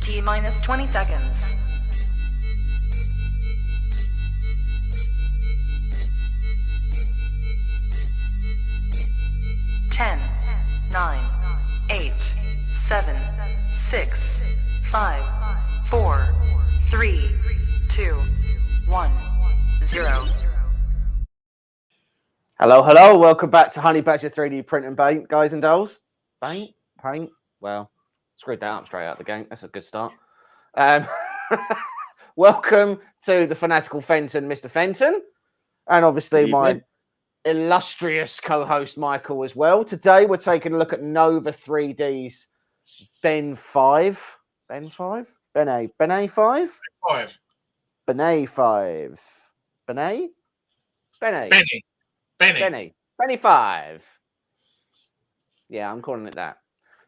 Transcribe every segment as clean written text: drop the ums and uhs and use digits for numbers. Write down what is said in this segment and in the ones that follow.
T minus 20 seconds. 10, 9, 8, 7, 6, 5, 4, 3, 2, 1, 0. Hello, hello. Welcome back to Honey Badger 3D Print and Paint, guys and dolls. Paint? Well, screwed that up straight out the game. That's a good start. Welcome to the Fanatical Fenton, Mr. Fenton. And obviously my illustrious co-host Michael as well. Today we're taking a look at Nova3D's Ben5. Ben5? Ben5? Ben5. Ben5. Yeah, I'm calling it that.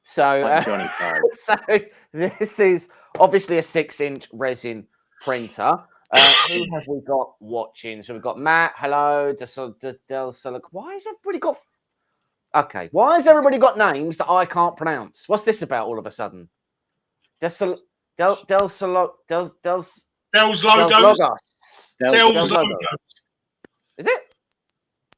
So, Johnny Five. So this is obviously a 6-inch resin printer. Who have we got watching? So we've got Matt. Hello. Why has everybody got? Okay. Why has everybody got names that I can't pronounce? What's this about all of a sudden? Del's Logos. Del's Logos. Is it?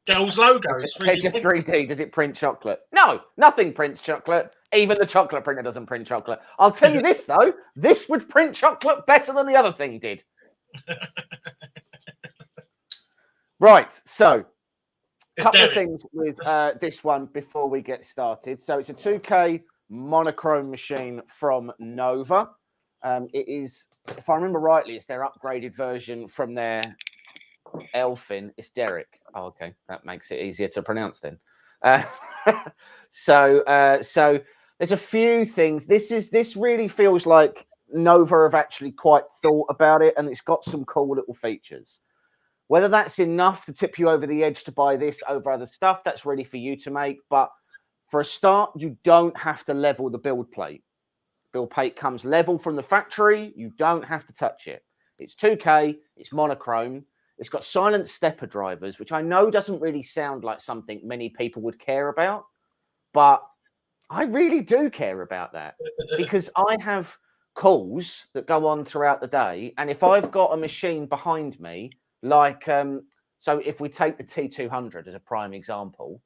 Del's Logos. Edge of 3D. Does it print chocolate? No, nothing prints chocolate. Even the chocolate printer doesn't print chocolate. I'll tell you this though. This would print chocolate better than the other thing did. Right. So, a couple of things with this one before we get started. So it's a 2K monochrome machine from Nova. It is, if I remember rightly, it's their upgraded version from their Elfin. It's Derek. Oh, okay, that makes it easier to pronounce then. So there's a few things. This really feels like Nova have actually quite thought about it, and it's got some cool little features. Whether that's enough to tip you over the edge to buy this over other stuff, that's ready for you to make. But for a start, you don't have to level the build plate. Build plate comes level from the factory. You don't have to touch it. It's 2K. It's monochrome. It's got silent stepper drivers, which I know doesn't really sound like something many people would care about, but I really do care about that because I have calls that go on throughout the day. And if I've got a machine behind me, like, so if we take the T200 as a prime example,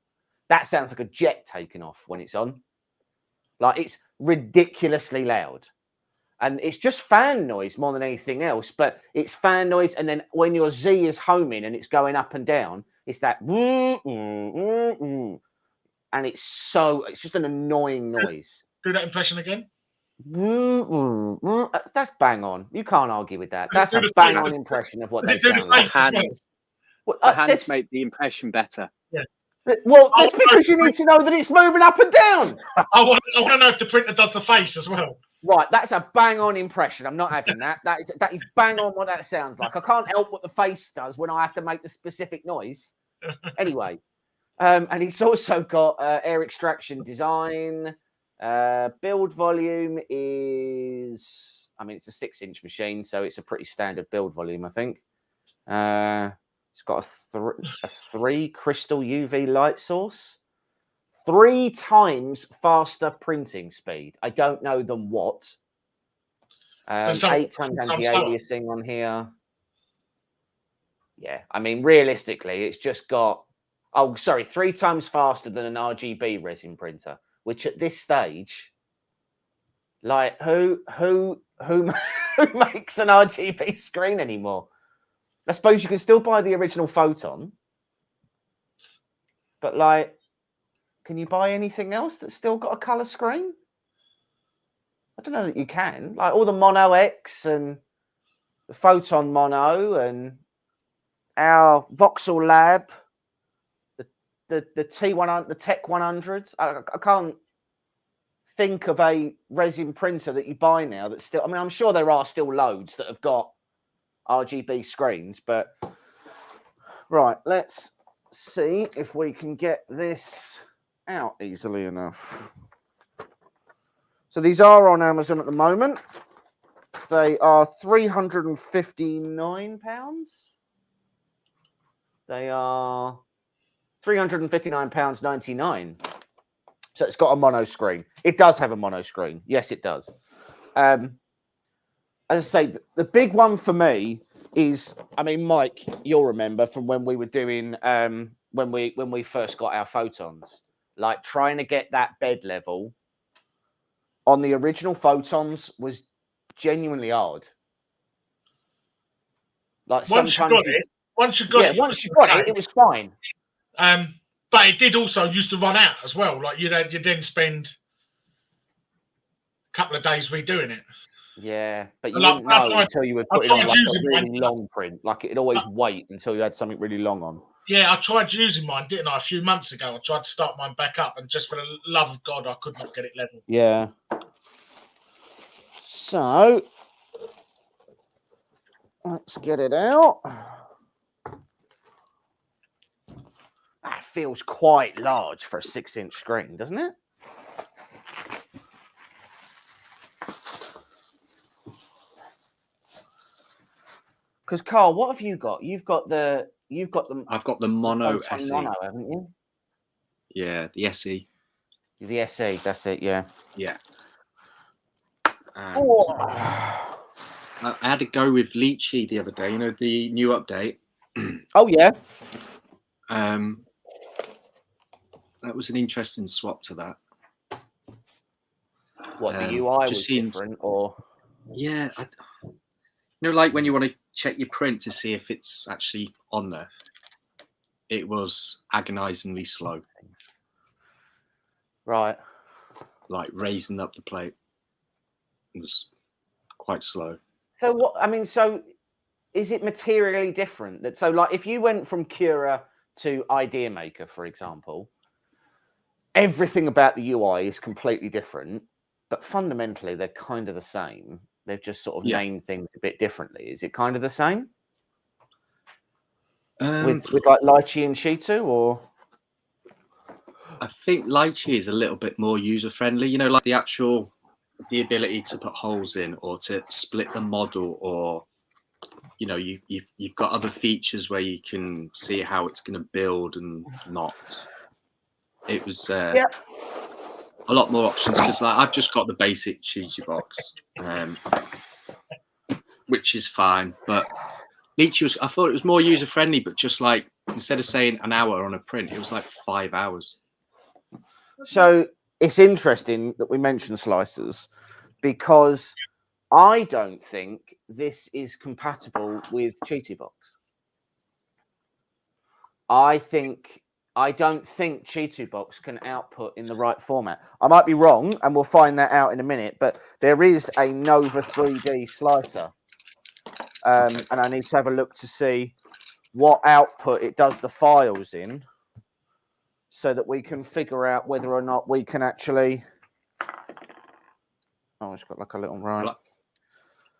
that sounds like a jet taking off when it's on. Like, it's ridiculously loud. And it's just fan noise more than anything else, but it's fan noise. And then when your Z is homing and it's going up and down, it's that, and it's just an annoying noise. Do that impression again. That's bang on. You can't argue with that. That's a bang on impression of what they sound like. The hands make the impression better. Yeah. Well, that's because you need to know that it's moving up and down. I want to know if the printer does the face as well. Right, that's a bang on impression. I'm not having that. That is bang on what that sounds like. I can't help what the face does when I have to make the specific noise. Anyway, and it's also got air extraction design. Build volume is, I mean, it's a 6-inch machine, so it's a pretty standard build volume, I think. It's got a 3 crystal UV light source, 3 times faster printing speed. I don't know them what. 8 times anti-aliasing on here. Yeah, I mean, realistically, it's just got, 3 times faster than an RGB resin printer. Which at this stage, like, who makes an RGB screen anymore? I suppose you can still buy the original Photon, but like, can you buy anything else that's still got a color screen? I don't know that you can. Like all the Mono X and the Photon Mono and our Voxel Lab. The T100, the Tech 100s. I can't think of a resin printer that you buy now that's still. I mean, I'm sure there are still loads that have got RGB screens, but right, let's see if we can get this out easily enough. So these are on Amazon at the moment. They are £359. They are £359.99. So it's got a mono screen. It does have a mono screen. Yes, it does. as I say, the big one for me is, I mean, Mike, you'll remember from when we were doing when we first got our photons, like trying to get that bed level on the original photons was genuinely hard. Like once you got it, it was fine. But it did also used to run out as well. Like you'd then spend a couple of days redoing it. Yeah, but you wouldn't know until you were putting on like a really long print. Like it'd always wait until you had something really long on. Yeah, I tried using mine, didn't I? A few months ago, I tried to start mine back up, and just for the love of God, I could not get it level. Yeah. So let's get it out. That feels quite large for a 6-inch screen, doesn't it? Because Carl, what have you got? You've got the. I've got the Mono SE. Mono, haven't you? Yeah, the SE. The SE, that's it. Yeah. Yeah. I had to go with Lychee the other day. You know the new update. Oh yeah. That was an interesting swap to that. What the UI was different, or? Yeah, you know, like when you want to check your print to see if it's actually on there, it was agonizingly slow. Right. Like raising up the plate was quite slow. So what? I mean, so is it materially different? That so like if you went from Cura to Idea Maker, for example, everything about the UI is completely different, but fundamentally they're kind of the same. They've just sort of named things a bit differently. Is it kind of the same? With like Lychee and Cheetu, or? I think Lychee is a little bit more user friendly. You know, like the ability to put holes in or to split the model, or you know, you've got other features where you can see how it's going to build and not. It was a lot more options because like I've just got the basic Cheeky box, which is fine. But Lychee I thought it was more user friendly, but just like instead of saying an hour on a print, it was like 5 hours. So it's interesting that we mentioned slicers because I don't think this is compatible with Cheeky Box. I don't think Cheetu Box can output in the right format. I might be wrong, and we'll find that out in a minute, but there is a Nova3D slicer. And I need to have a look to see what output it does the files in so that we can figure out whether or not we can actually... Oh, it's got like a little... Right.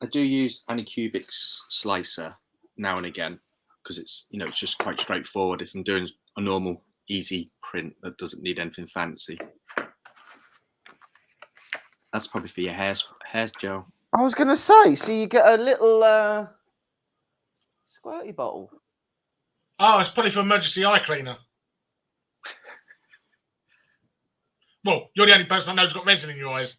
I do use Anycubic's slicer now and again because it's, you know, it's just quite straightforward if I'm doing a normal easy print that doesn't need anything fancy. That's probably for your hairs, Joe. I was going to say, so you get a little squirty bottle. Oh, it's probably for emergency eye cleaner. Well, you're the only person I know who's got resin in your eyes.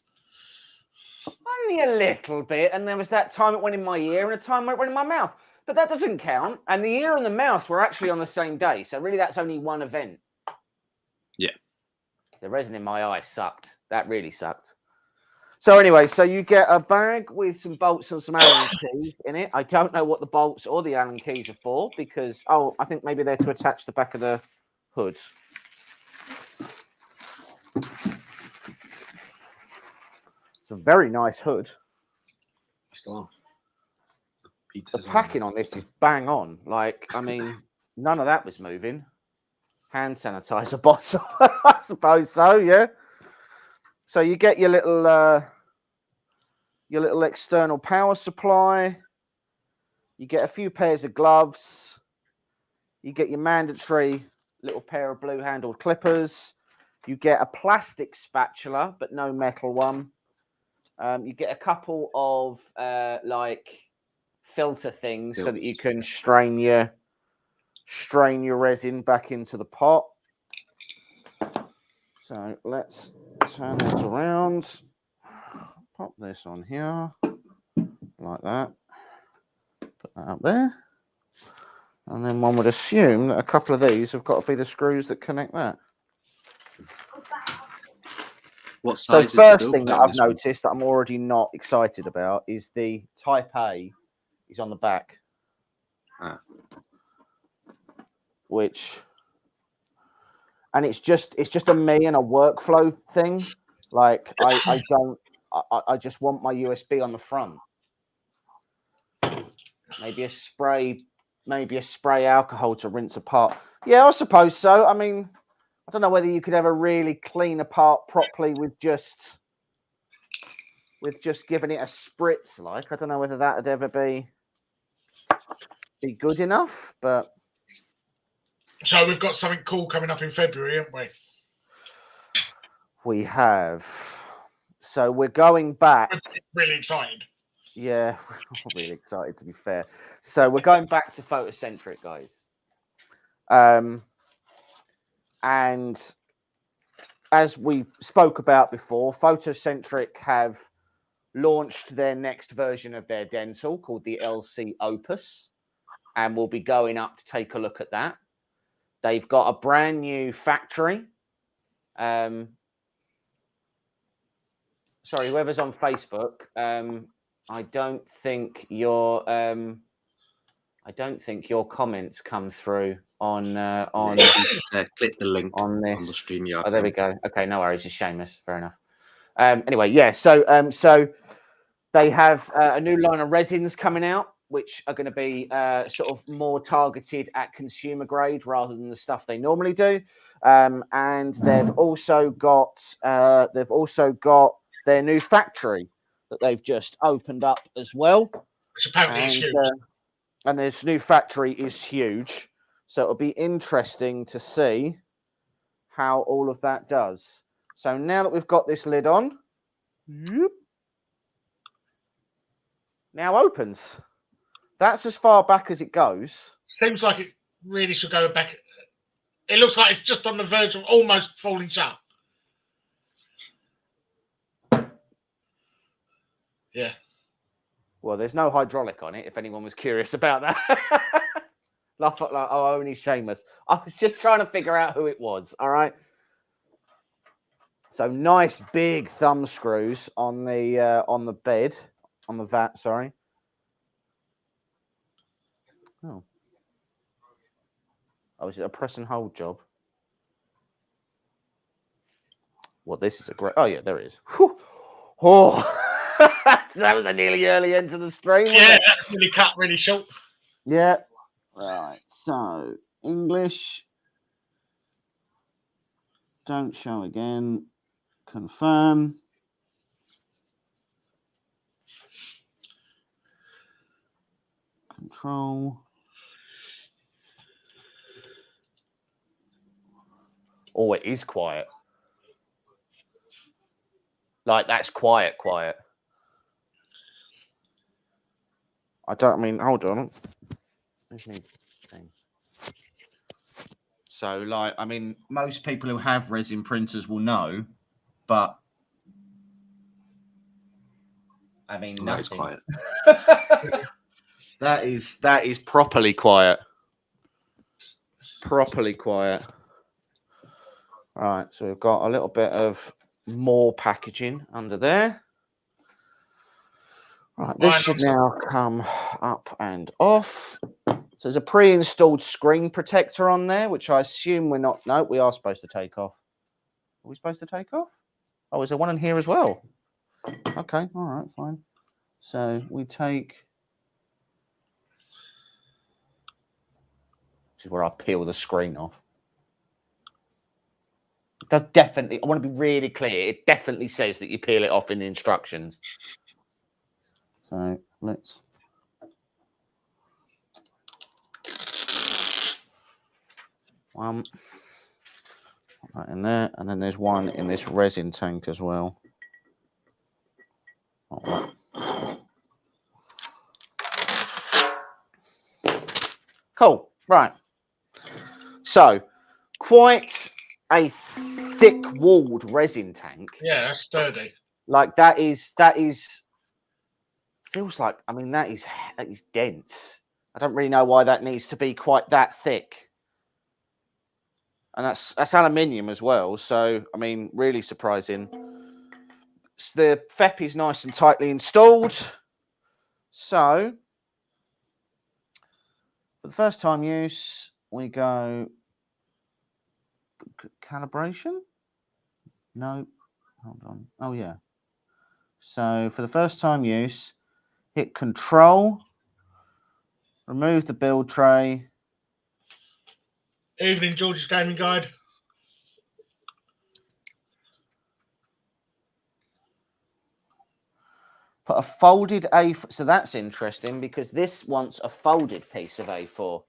Only a little bit, and there was that time it went in my ear and a time it went in my mouth. But that doesn't count. And the ear and the mouth were actually on the same day. So really that's only one event. Yeah. The resin in my eye sucked. That really sucked. So anyway, so you get a bag with some bolts and some Allen keys in it. I don't know what the bolts or the Allen keys are for because, I think maybe they're to attach the back of the hood. It's a very nice hood. The packing on this is bang on. Like, I mean, none of that was moving. Hand sanitizer bottle, I suppose so, yeah. So you get your little external power supply. You get a few pairs of gloves. You get your mandatory little pair of blue-handled clippers. You get a plastic spatula, but no metal one. You get a couple of like filter things so that you can strain your resin back into the pot. So let's turn this around. Pop this on here like that. Put that up there. And then one would assume that a couple of these have got to be the screws that connect that. What So size is the first build thing plate that on I've this one? noticed that I'm already not excited about is the Type A is on the back. Ah. Which, and it's just a me and a workflow thing. Like I just want my USB on the front. Maybe a spray alcohol to rinse apart. Yeah, I suppose so. I mean, I don't know whether you could ever really clean apart properly with just giving it a spritz. Like, I don't know whether that would ever be good enough, but So we've got something cool coming up in February, haven't we? we have. So we're going back. We're really excited. Yeah, we're really excited, to be fair. So we're going back to Photocentric, guys. And as we spoke about before, Photocentric have launched their next version of their dental called the LC Opus, and we'll be going up to take a look at that. They've got a brand new factory. Sorry, whoever's on Facebook, I don't think your comments come through on click the link on this. on the StreamYard. Oh, there we go. Okay, no worries. It's Seamus. Fair enough. Anyway, yeah. So they have a new line of resins coming out, which are going to be sort of more targeted at consumer grade rather than the stuff they normally do. And they've also got their new factory that they've just opened up as well. Which apparently is huge. And this new factory is huge. So it'll be interesting to see how all of that does. So now that we've got this lid on, now opens. That's as far back as it goes. Seems like it really should go back. It looks like it's just on the verge of almost falling shut. Yeah. Well, there's no hydraulic on it, if anyone was curious about that. Only Seamus. I was just trying to figure out who it was, all right? So nice big thumb screws on the vat, sorry. Oh, is it a press and hold job? Well, this is a great. Oh yeah, there it is. Whew. Oh, that was a nearly early end to the stream. Yeah, that's really cut really short. Yeah. Right. So English. Don't show again. Confirm. Control. Oh, it is quiet. Like, that's quiet. Hold on. So, like, I mean, most people who have resin printers will know, but I mean, that's quiet. That is properly quiet. Properly quiet. All right, so we've got a little bit of more packaging under there. Right, this should now come up and off. So there's a pre-installed screen protector on there, which I assume we're not. No, we are supposed to take off. Are we supposed to take off? Oh, is there one in here as well? Okay, all right, fine. So we take. This is where I peel the screen off. It does definitely. I want to be really clear. It definitely says that you peel it off in the instructions. So let's. One. Put that in there, and then there's one in this resin tank as well. Oh, cool. Right. So, quite a thick-walled resin tank. Yeah, that's sturdy. Like that is feels like, I mean, that is dense. I don't really know why that needs to be quite that thick. And that's aluminium as well. So, I mean, really surprising. The FEP is nice and tightly installed. So, for the first time use, we go calibration. No, hold on. Oh, yeah. So, for the first time use, hit Control, remove the build tray. Evening, George's Gaming Guide. Put a folded A4. So that's interesting because this wants a folded piece of A4.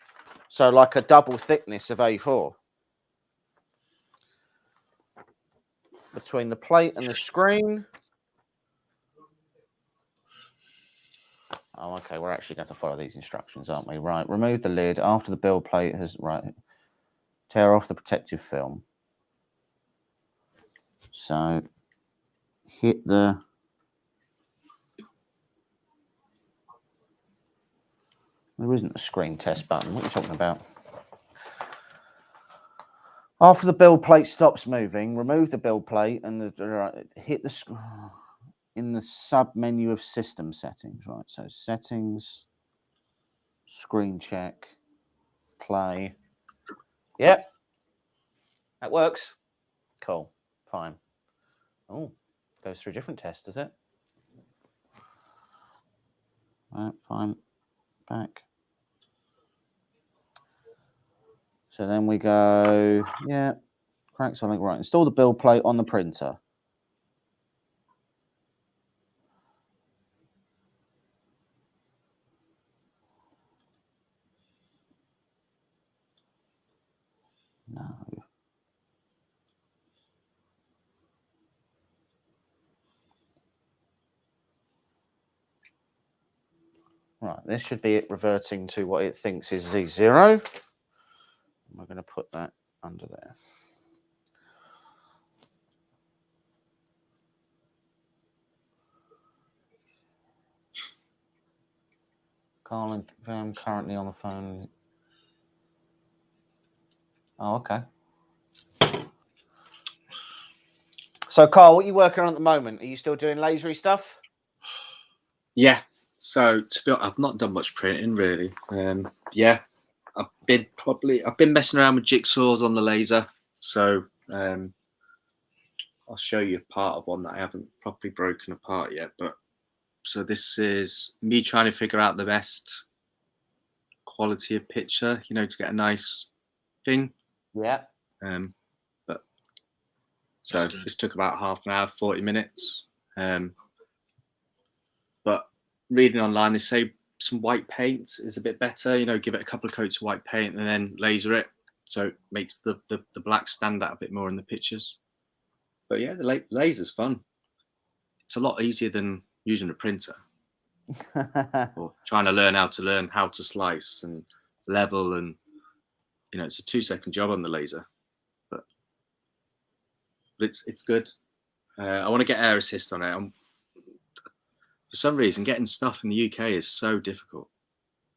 So like a double thickness of A4. Between the plate and the screen. Oh, okay. We're actually going to follow these instructions, aren't we? Right. Remove the lid after the build plate has... Right. Tear off the protective film. So hit the... There isn't a screen test button. What are you talking about? After the build plate stops moving, remove the build plate and hit the in the sub menu of system settings. Right, so settings, screen check, play. Yep, that works. Cool, fine. Oh, goes through a different test, does it? Right, fine. Back. So then we go, yeah, crack something. Right, install the build plate on the printer. No. Right, this should be it reverting to what it thinks is Z0. We're going to put that under there. Carl, I'm currently on the phone. Oh, okay. So, Carl, what are you working on at the moment? Are you still doing lasery stuff? Yeah. So, to be honest, I've not done much printing really. Yeah, I've been messing around with jigsaws on the laser. So, I'll show you part of one that I haven't properly broken apart yet. But so this is me trying to figure out the best quality of picture, you know, to get a nice thing. Yeah. But so this took about half an hour, 40 minutes. But reading online, they say some white paint is a bit better. You know, give it a couple of coats of white paint and then laser it, so it makes the black stand out a bit more in the pictures. But yeah, the laser's fun. It's a lot easier than using a printer or trying to learn how to slice and level, and you know, it's a 2-second job on the laser, but it's good. I want to get air assist on it. For some reason, getting stuff in the UK is so difficult.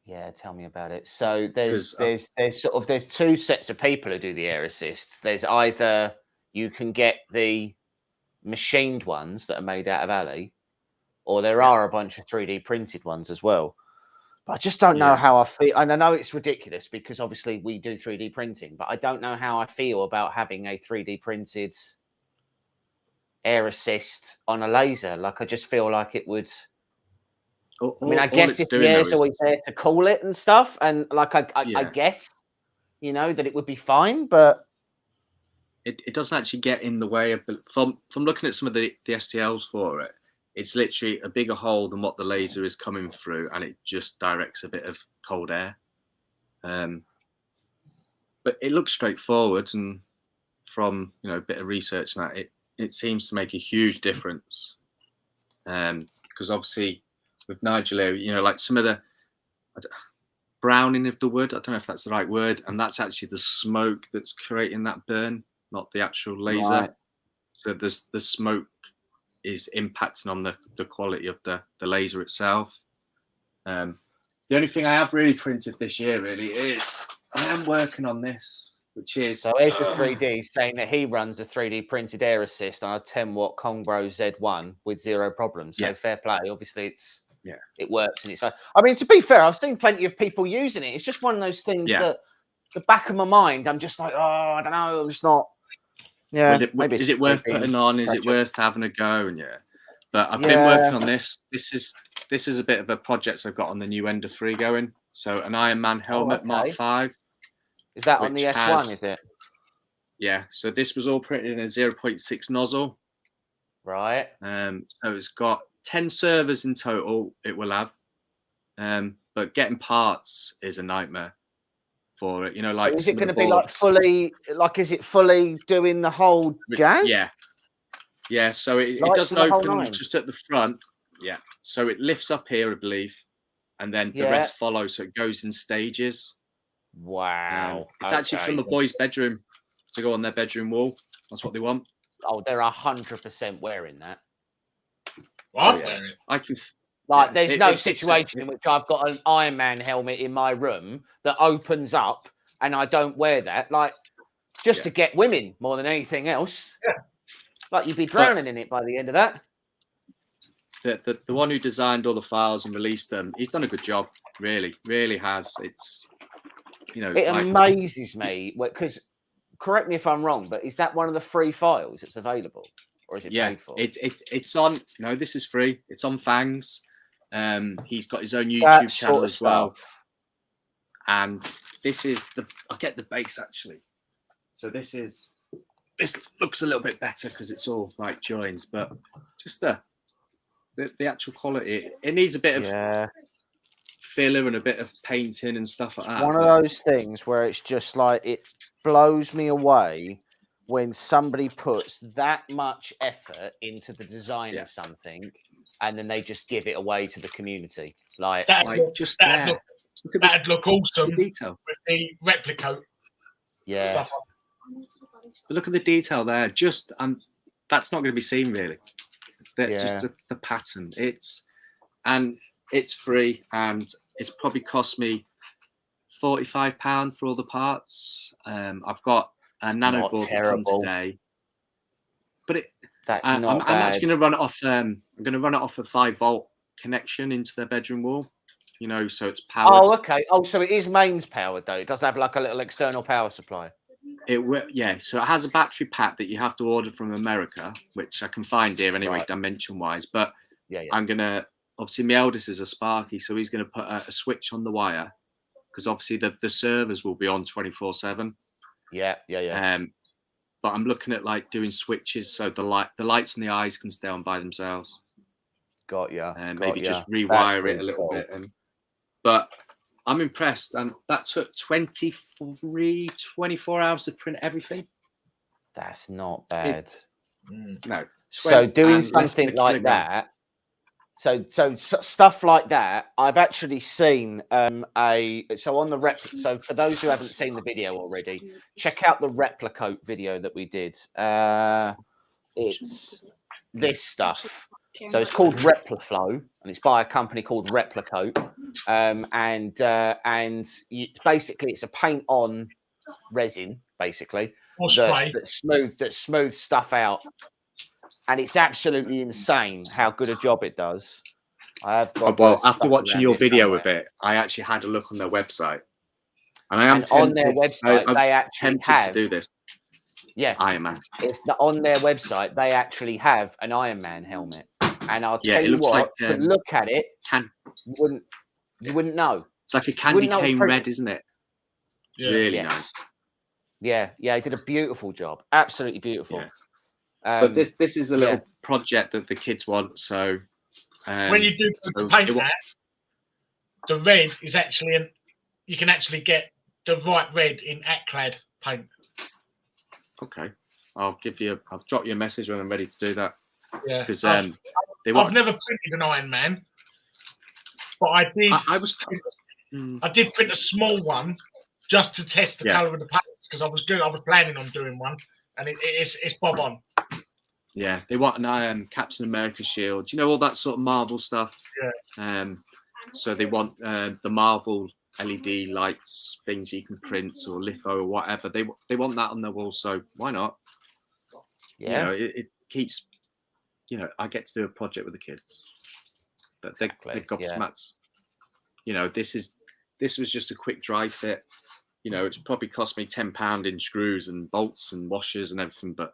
Yeah, tell me about it. So there's two sets of people who do the air assists. There's either you can get the machined ones that are made out of Ali, or there are a bunch of 3D printed ones as well. But I just don't know how I feel. And I know it's ridiculous because obviously we do 3D printing, but I don't know how I feel about having a 3D printed air assist on a laser. Like, I just feel like it would... I mean, I guess if the air's always there to cool it and stuff, and like I guess, you know, that it would be fine, but it doesn't actually get in the way of... From looking at some of the STLs for it, it's literally a bigger hole than what the laser is coming through, and it just directs a bit of cold air. But it looks straightforward, and from, you know, a bit of research and that, it seems to make a huge difference. Because obviously with Nigel, you know, like some of the browning of the wood, I don't know if that's the right word, and that's actually the smoke that's creating that burn, not the actual laser. Right. So the smoke is impacting on the quality of the laser itself. The only thing I have really printed this year really is I am working on this, which is so here's the 3D saying that he runs a 3D printed air assist on a 10-watt Congbro Z1 with 0 problems. So fair play. Obviously, it works and it's fine. I mean, to be fair, I've seen plenty of people using it. It's just one of those things that the back of my mind, I'm just like, oh, I don't know, I'm just not. Yeah, maybe is it worth putting on? Is it worth having a go? And but I've been working on this. This is a bit of a project I've got on the new Ender 3 going. So an Iron Man helmet Mark 5. Is that on the S1? Is it? Yeah. So this was all printed in a 0.6 nozzle. Right. So it's got 10 servers in total. It will have, but getting parts is a nightmare for it. You know, like so is it going to be like fully? Like, is it fully doing the whole jazz? Yeah. So it doesn't open just at the front. Yeah. So it lifts up here, I believe, and then the rest follows. So it goes in stages. Wow. It's actually from the boys' bedroom to go on their bedroom wall. That's what they want. Oh, they're 100% wearing that. I can. Like, there's no situation in which I've got an Iron Man helmet in my room that opens up and I don't wear that. Like, just to get women more than anything else. Yeah. Like, you'd be drowning in it by the end of that. The one who designed all the files and released them, he's done a good job. Really has. It's, you know, it amazes me because, correct me if I'm wrong, but is that one of the free files that's available, or is it paid for? It's on. No, this is free. It's on Fangs. He's got his own YouTube channel as well. And this is I'll get the base actually. So this looks a little bit better because it's all like joins, but just the actual quality. It needs a bit of filler and a bit of painting and stuff like that. One of those things where it's just like, it blows me away when somebody puts that much effort into the design of something and then they just give it away to the community. Like, that'd look awesome detail with the replica. Yeah. Stuff. But look at the detail there. Just that's not going to be seen really. Just the pattern. It's free, and it's probably cost me £45 for all the parts. I've got a nanoboard that come today, but I'm actually going to run it off. I'm going to run it off a 5-volt connection into their bedroom wall. You know, so it's powered. Oh, okay. Oh, so it is mains powered though. It doesn't have like a little external power supply. So it has a battery pack that you have to order from America, which I can find here anyway, dimension wise. But I'm gonna, obviously my eldest is a Sparky, so he's gonna put a switch on the wire because obviously the servers will be on 24/7. Yeah. But I'm looking at like doing switches so the lights and the eyes can stay on by themselves. Got ya. And maybe just rewire it a little bit. But I'm impressed, and that took 24 hours to print everything. That's not bad. No. So doing something like that, so stuff like that, I've actually seen so on the so for those who haven't seen the video already, check out the Replicoat video that we did. It's this stuff. So it's called Repliflow, and it's by a company called Replicoat. Basically it's a paint-on resin, basically that smooths stuff out, and it's absolutely insane how good a job it does. After watching your video of it, I actually had a look on their website, and I am tempted, on their website. They actually to do this. Yeah, Iron Man. On their website, they actually have an Iron Man helmet. And I'll tell you what, to look at it, you wouldn't know. It's like a candy cane red, isn't it? Yeah. Really nice. Yeah, he did a beautiful job. Absolutely beautiful. Yeah. But this is a little project that the kids want. So when you do paint that, the red is actually you can actually get the right red in Aclad paint. Okay, I'll drop you a message when I'm ready to do that. Yeah, because I've never printed an Iron Man, but I did. I did print a small one just to test the colour of the paints because I was planning on doing one, and it's bob on. Yeah, they want an Captain America shield. You know, all that sort of Marvel stuff. Yeah. So they want the Marvel LED lights, things you can print or litho or whatever. They want that on their wall. So why not? Yeah. You know, it keeps. You know, I get to do a project with the kids. But they've got mats. You know, this was just a quick dry fit. You know, it's probably cost me £10 in screws and bolts and washers and everything. But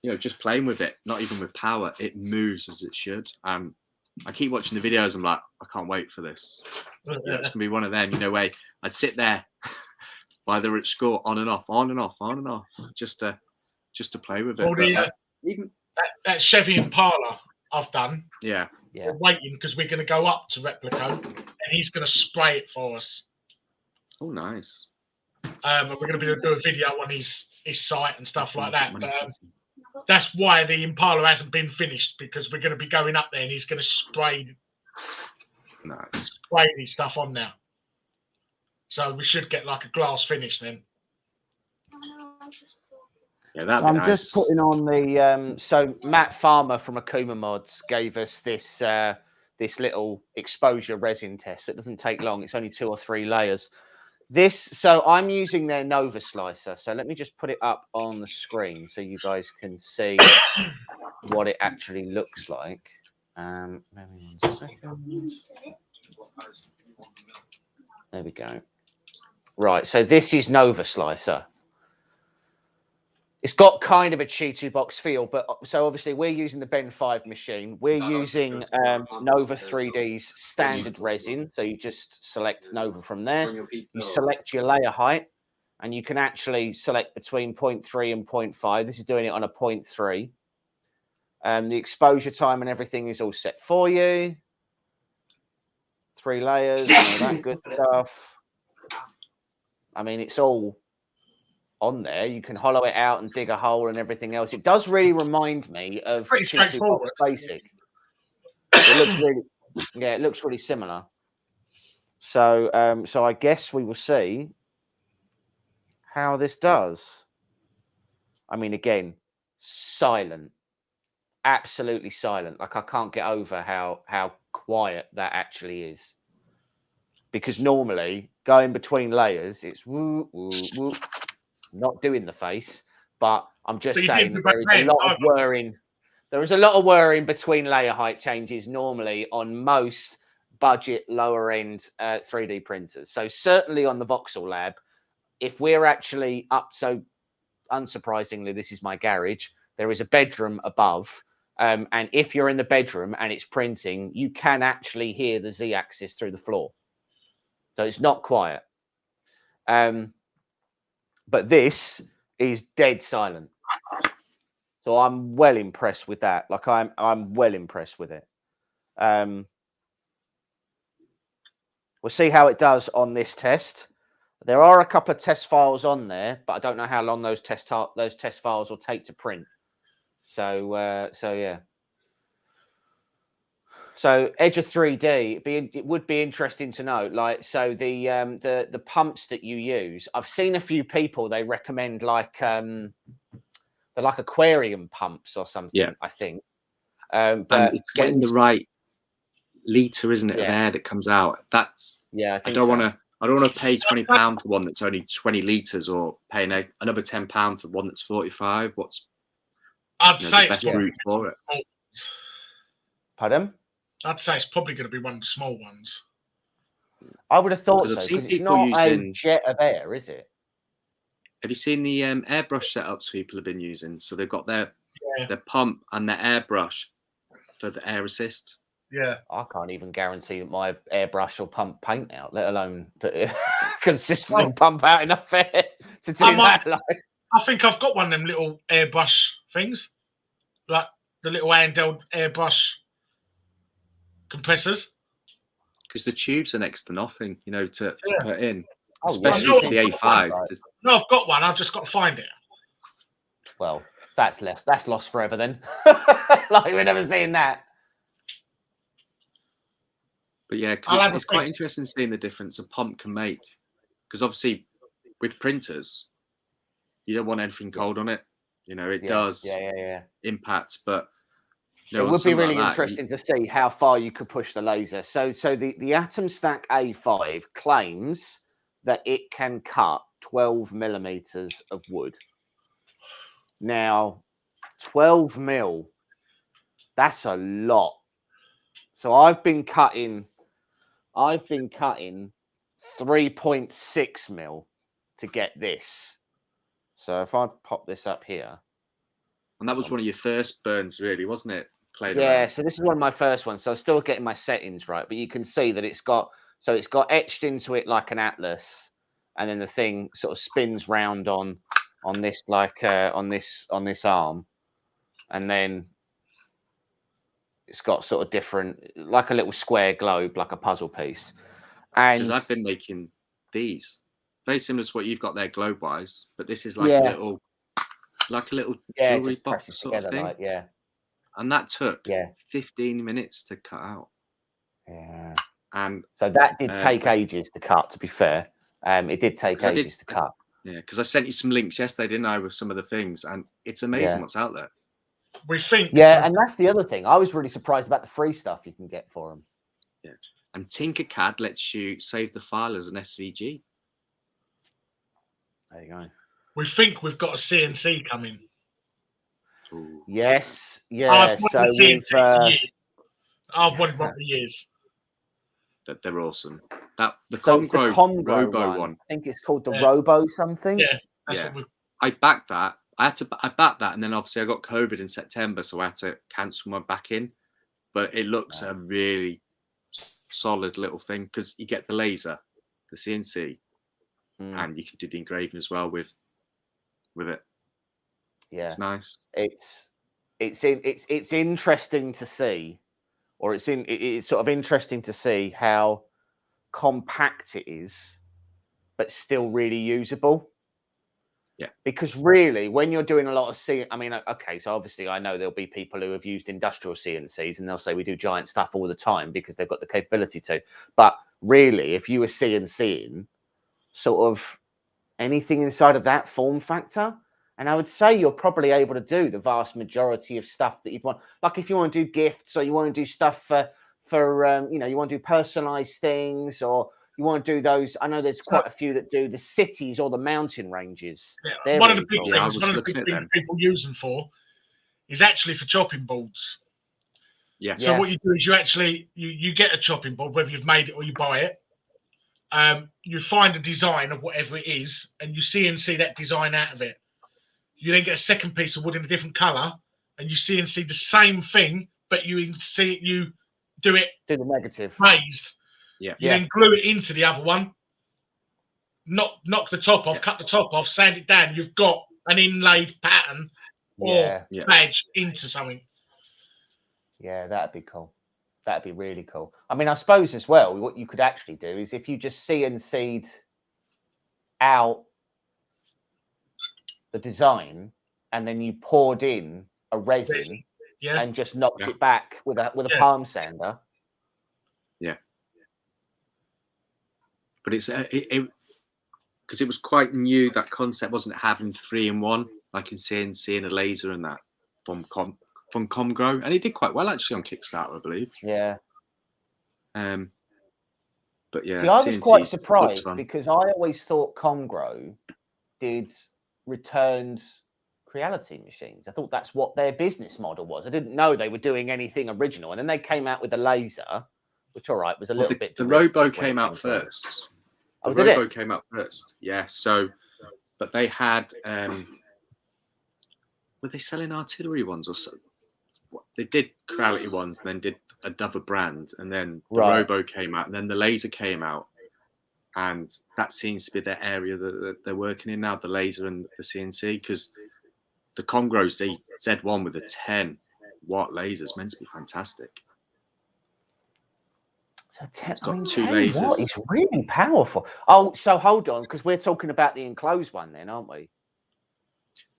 you know, just playing with it, not even with power, it moves as it should. I keep watching the videos. I'm like, I can't wait for this. You know, it's gonna be one of them. You know, where I'd sit there by the rich score, on and off, just to play with it. Well, but, even that Chevy Impala I've done. Yeah. We're waiting because we're going to go up to Replico and he's going to spray it for us. Oh, nice. And we're going to be able to do a video on his site and stuff like that. But, that's why the Impala hasn't been finished, because we're going to be going up there and he's going to spray these stuff on now. So we should get like a glass finish then. Yeah, that'd be nice. Just putting on the so Matt Farmer from Akuma Mods gave us this this little exposure resin test. It doesn't take long. It's only 2 or 3 layers. So I'm using their Nova slicer. So let me just put it up on the screen so you guys can see what it actually looks like. Maybe 1 second. There we go. Right, so this is Nova slicer. It's got kind of a Cheeto box feel, but so obviously we're using the Ben5 machine. We're using Nova3D's standard resin. So you just select Nova from there. You select your layer height, and you can actually select between 0.3 and 0.5. This is doing it on a 0.3. The exposure time and everything is all set for you. 3 layers, and all that good stuff. I mean, it's all on there. You can hollow it out and dig a hole and everything else. It does really remind me of Cheeto Box Basic. It looks really, it looks really similar. So, so I guess we will see how this does. I mean, again, silent, absolutely silent. Like I can't get over how quiet that actually is. Because normally going between layers, it's woo, woo, woo. Not doing the face, but I'm just saying there is a lot of whirring. There is a lot of whirring between layer height changes normally on most budget lower end 3D printers. So certainly on the Voxel Lab, if we're actually up, so unsurprisingly, this is my garage. There is a bedroom above. And if you're in the bedroom and it's printing, you can actually hear the Z-axis through the floor. So it's not quiet. But this is dead silent. So I'm well impressed with that. Like I'm well impressed with it. We'll see how it does on this test. There are a couple of test files on there, but I don't know how long those test files will take to print. So so yeah. So Edge of 3D, it would be interesting to know. Like, so the pumps that you use, I've seen a few people, they recommend like they're like aquarium pumps or something. Yeah, I think. But and it's getting the right liter, isn't it, of air that comes out? That's I don't want to pay £20 for one that's only 20 liters, or paying another £10 for one that's 45. What's the best route for it? Pardon? I'd say it's probably going to be one of the small ones. I would have thought so, because it's not a jet of air, is it? Have you seen the airbrush setups people have been using? So they've got their pump and their airbrush for the air assist. Yeah. I can't even guarantee that my airbrush will pump paint out, let alone consistently pump out enough air to do that. I think I've got one of them little airbrush things, like the little handheld airbrush compressors, because the tubes are next to nothing, to put in, especially for the A5. No, I've got one. I've just got to find it. Well, that's lost forever then. Like we're never seeing that. But yeah, because it's quite interesting seeing the difference a pump can make. Because obviously, with printers, you don't want anything cold on it. It does impact, but It would be really interesting to see how far you could push the laser. So the Atom Stack A5 claims that it can cut 12 millimeters of wood. Now, 12 mil, that's a lot. So I've been cutting 3.6 mil to get this. So if I pop this up here. And that was one of your first burns, really, wasn't it? Yeah, so this is one of my first ones. So I'm still getting my settings right, but you can see that it's got etched into it like an atlas, and then the thing sort of spins round on this like on this arm, and then it's got sort of different, like a little square globe, like a puzzle piece. And because I've been making these very similar to what you've got there globe wise, but this is like a little jewelry box sort of thing. Like, yeah. And that took 15 minutes to cut out. Yeah. And so that did take ages to cut, to be fair. It did take ages to cut. Yeah, because I sent you some links yesterday, didn't I, with some of the things, and it's amazing what's out there. We think. Yeah, and that's the other thing. I was really surprised about the free stuff you can get for them. Yeah. And Tinkercad lets you save the file as an SVG. There you go. We think we've got a CNC coming. Ooh. Yes, yeah. I've wanted CNC for years. I've wanted one for years. That they're awesome. The Comgrow Robo one. I think it's called the Robo something. Yeah, I backed that. I backed that, and then obviously I got COVID in September, so I had to cancel my back in. But it looks a really solid little thing because you get the laser, the CNC, and you can do the engraving as well with it. Yeah, it's nice. It's interesting to see, or it's sort of interesting to see how compact it is, but still really usable. Yeah, because really, when you're doing a lot of I mean, okay, so obviously I know there'll be people who have used industrial CNCs and they'll say we do giant stuff all the time because they've got the capability to. But really, if you were CNCing sort of anything inside of that form factor, and I would say you're probably able to do the vast majority of stuff that you'd want. Like if you want to do gifts, or you want to do stuff for you want to do personalized things, or you want to do those. I know there's quite a few that do the cities or the mountain ranges. Yeah. One of the big things people use them for is actually for chopping boards. Yeah. So what you do is you actually you get a chopping board, whether you've made it or you buy it. You find a design of whatever it is, and you CNC that design out of it. You then get a second piece of wood in a different color, and you CNC the same thing, but you do the negative raised. Yeah. You then glue it into the other one, knock the top off, cut the top off, sand it down. You've got an inlaid pattern or badge into something. Yeah, that'd be cool. That'd be really cool. I mean, I suppose as well, what you could actually do is if you just CNC'd out the design and then you poured in a resin and just knocked it back with a palm sander. Yeah. But it's because it was quite new, that concept, wasn't it, having 3-in-1 like in CNC and a laser and that from Comgrow, and it did quite well actually on Kickstarter, I believe. Yeah. But yeah, see, I was quite surprised because I always thought Comgrow did returned Creality machines. I thought that's what their business model was. I didn't know they were doing anything original, and then they came out with a laser, which was a little bit. The Robo came out first. The Robo came out first. Yeah. So, but they had. Were they selling artillery ones or so? They did Creality ones, and then did another brand, and then the Robo came out, and then the laser came out, and that seems to be their area that they're working in now, the laser and the CNC, because the Comgrow's the Z1 with a 10-watt laser is meant to be fantastic. So it's got 2 lasers. Watt is really powerful. Oh, so hold on, because we're talking about the enclosed one then, aren't we?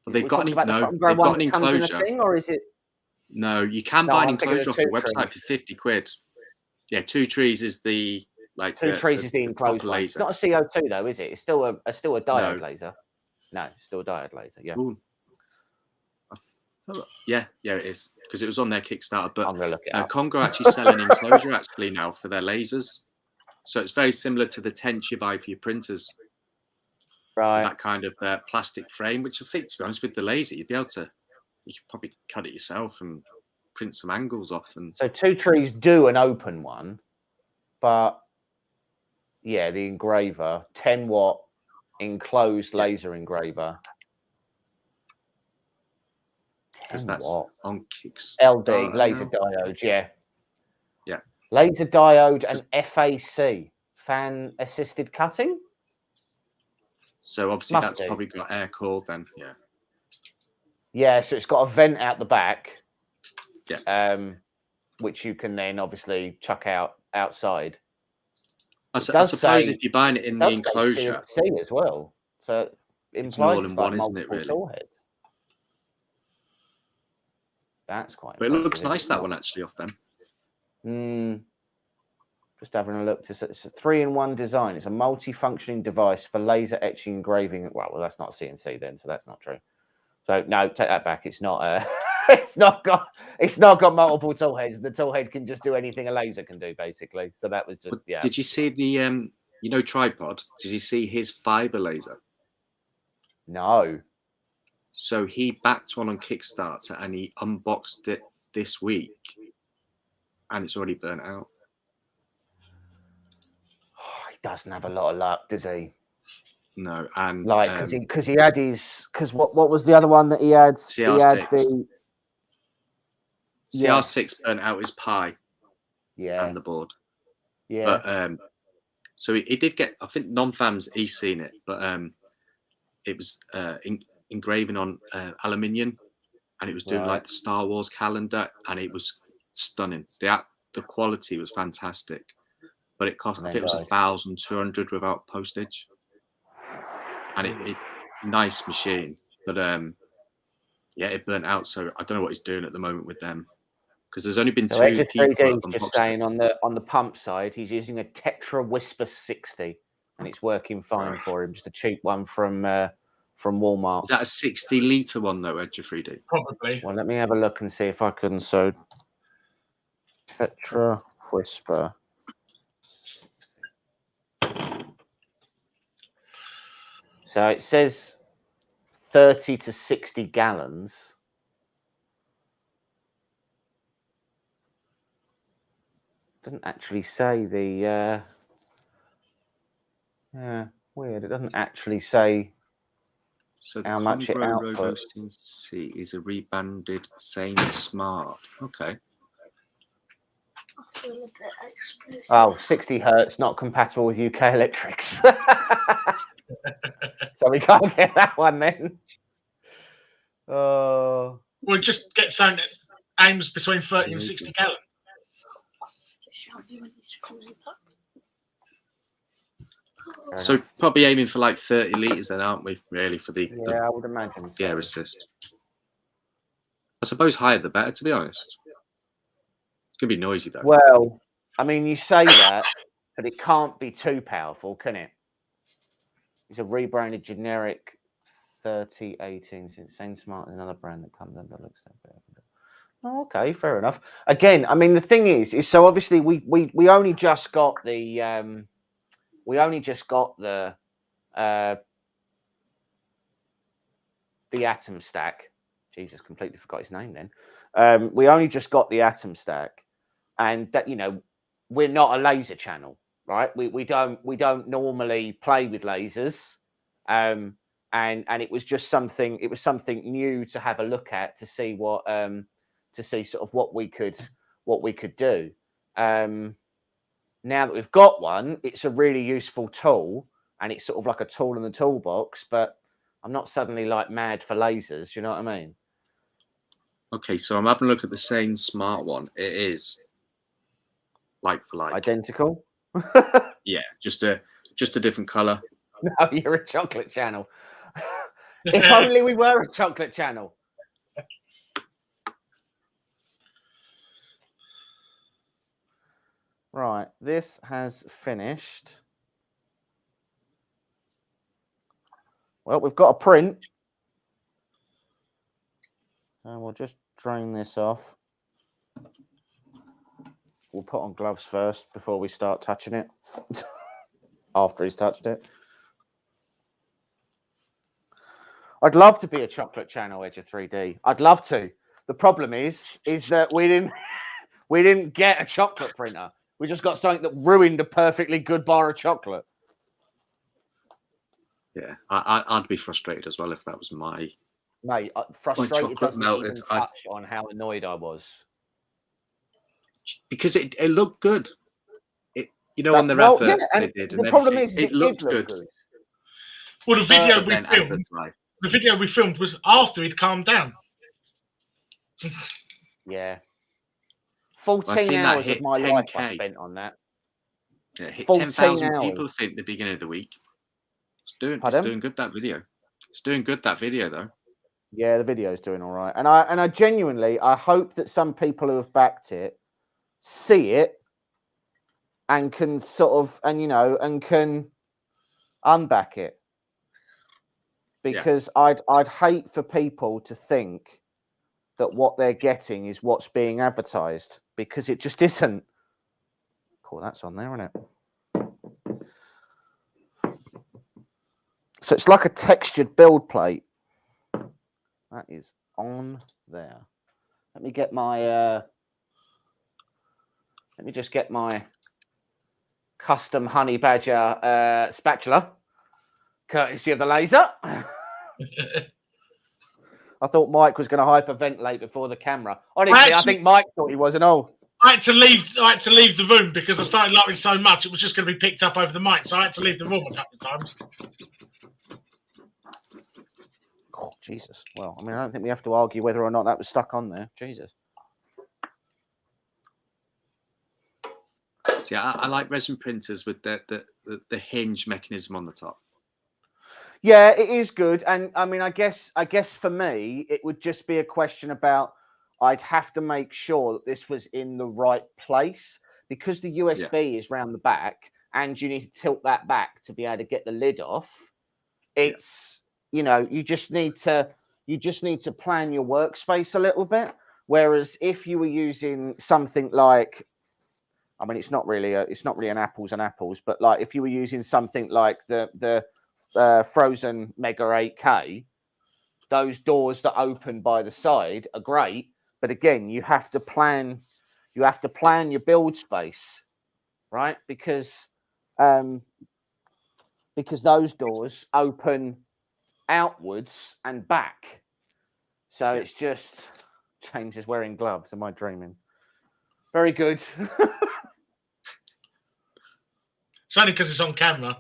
Well, they've got an enclosure. Or is it? No, you can buy an enclosure off the website for 50 quid. Yeah, 2 trees is the Two trees is the enclosed one. It's not a CO2 though, is it? It's still a diode laser. No, it's still a diode laser. Yeah. Ooh. Yeah, it is, because it was on their Kickstarter. But I'm gonna look it up. Conga are actually selling enclosure actually now for their lasers, so it's very similar to the tents you buy for your printers. Right. That kind of plastic frame, which I think, to be honest, with the laser, you could probably cut it yourself and print some angles off. And so Two Trees do an open one, but yeah, the engraver, 10-watt enclosed laser engraver. because that's on Kickstarter. LD, laser diode, yeah. Laser diode and FAC, fan assisted cutting. So obviously that's probably got air cooled then, Yeah, so it's got a vent out the back, which you can then obviously chuck outside. I suppose if you're buying it in the enclosure, CNC as well, so it implies it's like multiple tool heads. That's quite. But it looks nice, that one actually off them. Just having a look. It's a 3-in-1 design. It's a multi-functioning device for laser etching, engraving. Well, that's not CNC then, so that's not true. So no, take that back. It's not. It's not got multiple tool heads. The tool head can just do anything a laser can do, basically. So that was just Did you see the tripod? Did you see his fiber laser? No. So he backed one on Kickstarter and he unboxed it this week, and it's already burnt out. He doesn't have a lot of luck, does he? No, and like because he had his what was the other one that he had? CR6. He had the CR6 burnt out his Pi, and the board. Yeah, but so he did get. I think non-fams he's seen it, but it was engraving on aluminium, and it was doing like the Star Wars calendar, and it was stunning. The quality was fantastic, but it cost. I think it was 1,200 without postage. And it nice machine, but it burnt out. So I don't know what he's doing at the moment with them, because there's only been two people. Just saying on the pump side, he's using a Tetra Whisper 60, and it's working fine for him. Just a cheap one from Walmart. Is that a 60-litre one though, Edge3D? Probably. Well, let me have a look and see if I can. So Tetra Whisper. So it says 30 to 60 gallons. Doesn't actually say the. Weird. It doesn't actually say how much it outputs. C is a rebanded Sane Smart. Okay. Oh, 60 hertz, not compatible with UK electrics. So we can't get that one then. We'll just get something that aims between 30 and 60 gallons. So probably aiming for like 30 litres then, aren't we, really, for the I would imagine the air assist. I suppose higher the better, to be honest. It's going to be noisy though. Well, I mean, you say that, but it can't be too powerful, can it? It's a rebranded generic 3018 since Sane Smart is another brand that comes under looks like that. Oh, okay, fair enough. Again, I mean, the thing is so obviously we only just got the Atom Stack. Jesus, completely forgot his name then. We only just got the Atom Stack, and that we're not a laser channel, right? We don't normally play with lasers, and it was just something. It was something new to have a look at to see what sort of what we could do. Now that we've got one, it's a really useful tool, and it's sort of like a tool in the toolbox. But I'm not suddenly like mad for lasers. Do you know what I mean? Okay, so I'm having a look at the Sane Smart one. It is like for like identical. Yeah, just a different color. No, you're a chocolate channel. If only we were a chocolate channel. Right, this has finished. Well, we've got a print. And we'll just drain this off. We'll put on gloves first before we start touching it. After he's touched it. I'd love to be a chocolate channel Edge of 3D. I'd love to. The problem is that we didn't get a chocolate printer. We just got something that ruined a perfectly good bar of chocolate. Yeah, I'd be frustrated as well if that was my... Mate, frustrated doesn't melted. even touch on how annoyed I was. Because it looked good. On the advert they did. The problem is it looked good. Well, the video we filmed was after he'd calmed down. Yeah. 14 hours of my life I spent on that. Yeah, hit 10,000 people, I think, the beginning of the week. It's doing good, that video. It's doing good, that video, though. Yeah, the video's doing all right. And I genuinely, I hope that some people who have backed it see it and can and can unback it. Because I'd hate for people to think that what they're getting is what's being advertised, because it just isn't. Cool, that's on there, isn't it? So it's like a textured build plate. That is on there. Let me get my let me just get my custom honey badger spatula, courtesy of the laser. I thought Mike was going to hyperventilate before the camera. Honestly, I think Mike thought he was, and all. I had to leave the room because I started laughing so much it was just going to be picked up over the mic, so I had to leave the room a couple of times. Oh, Jesus. Well, I mean, I don't think we have to argue whether or not that was stuck on there. Jesus. See, I like resin printers with the hinge mechanism on the top. Yeah, it is good. And I mean, I guess for me, it would just be a question about, I'd have to make sure that this was in the right place, because the USB is round the back and you need to tilt that back to be able to get the lid off. It's, you just need to plan your workspace a little bit. Whereas if you were using something like, I mean, it's not really an apples and apples, but like if you were using something like the Frozen Mega 8K, those doors that open by the side are great, but again, you have to plan your build space, right? Because those doors open outwards and back, so it's just James is wearing gloves. Am I dreaming? Very good. It's only because it's on camera.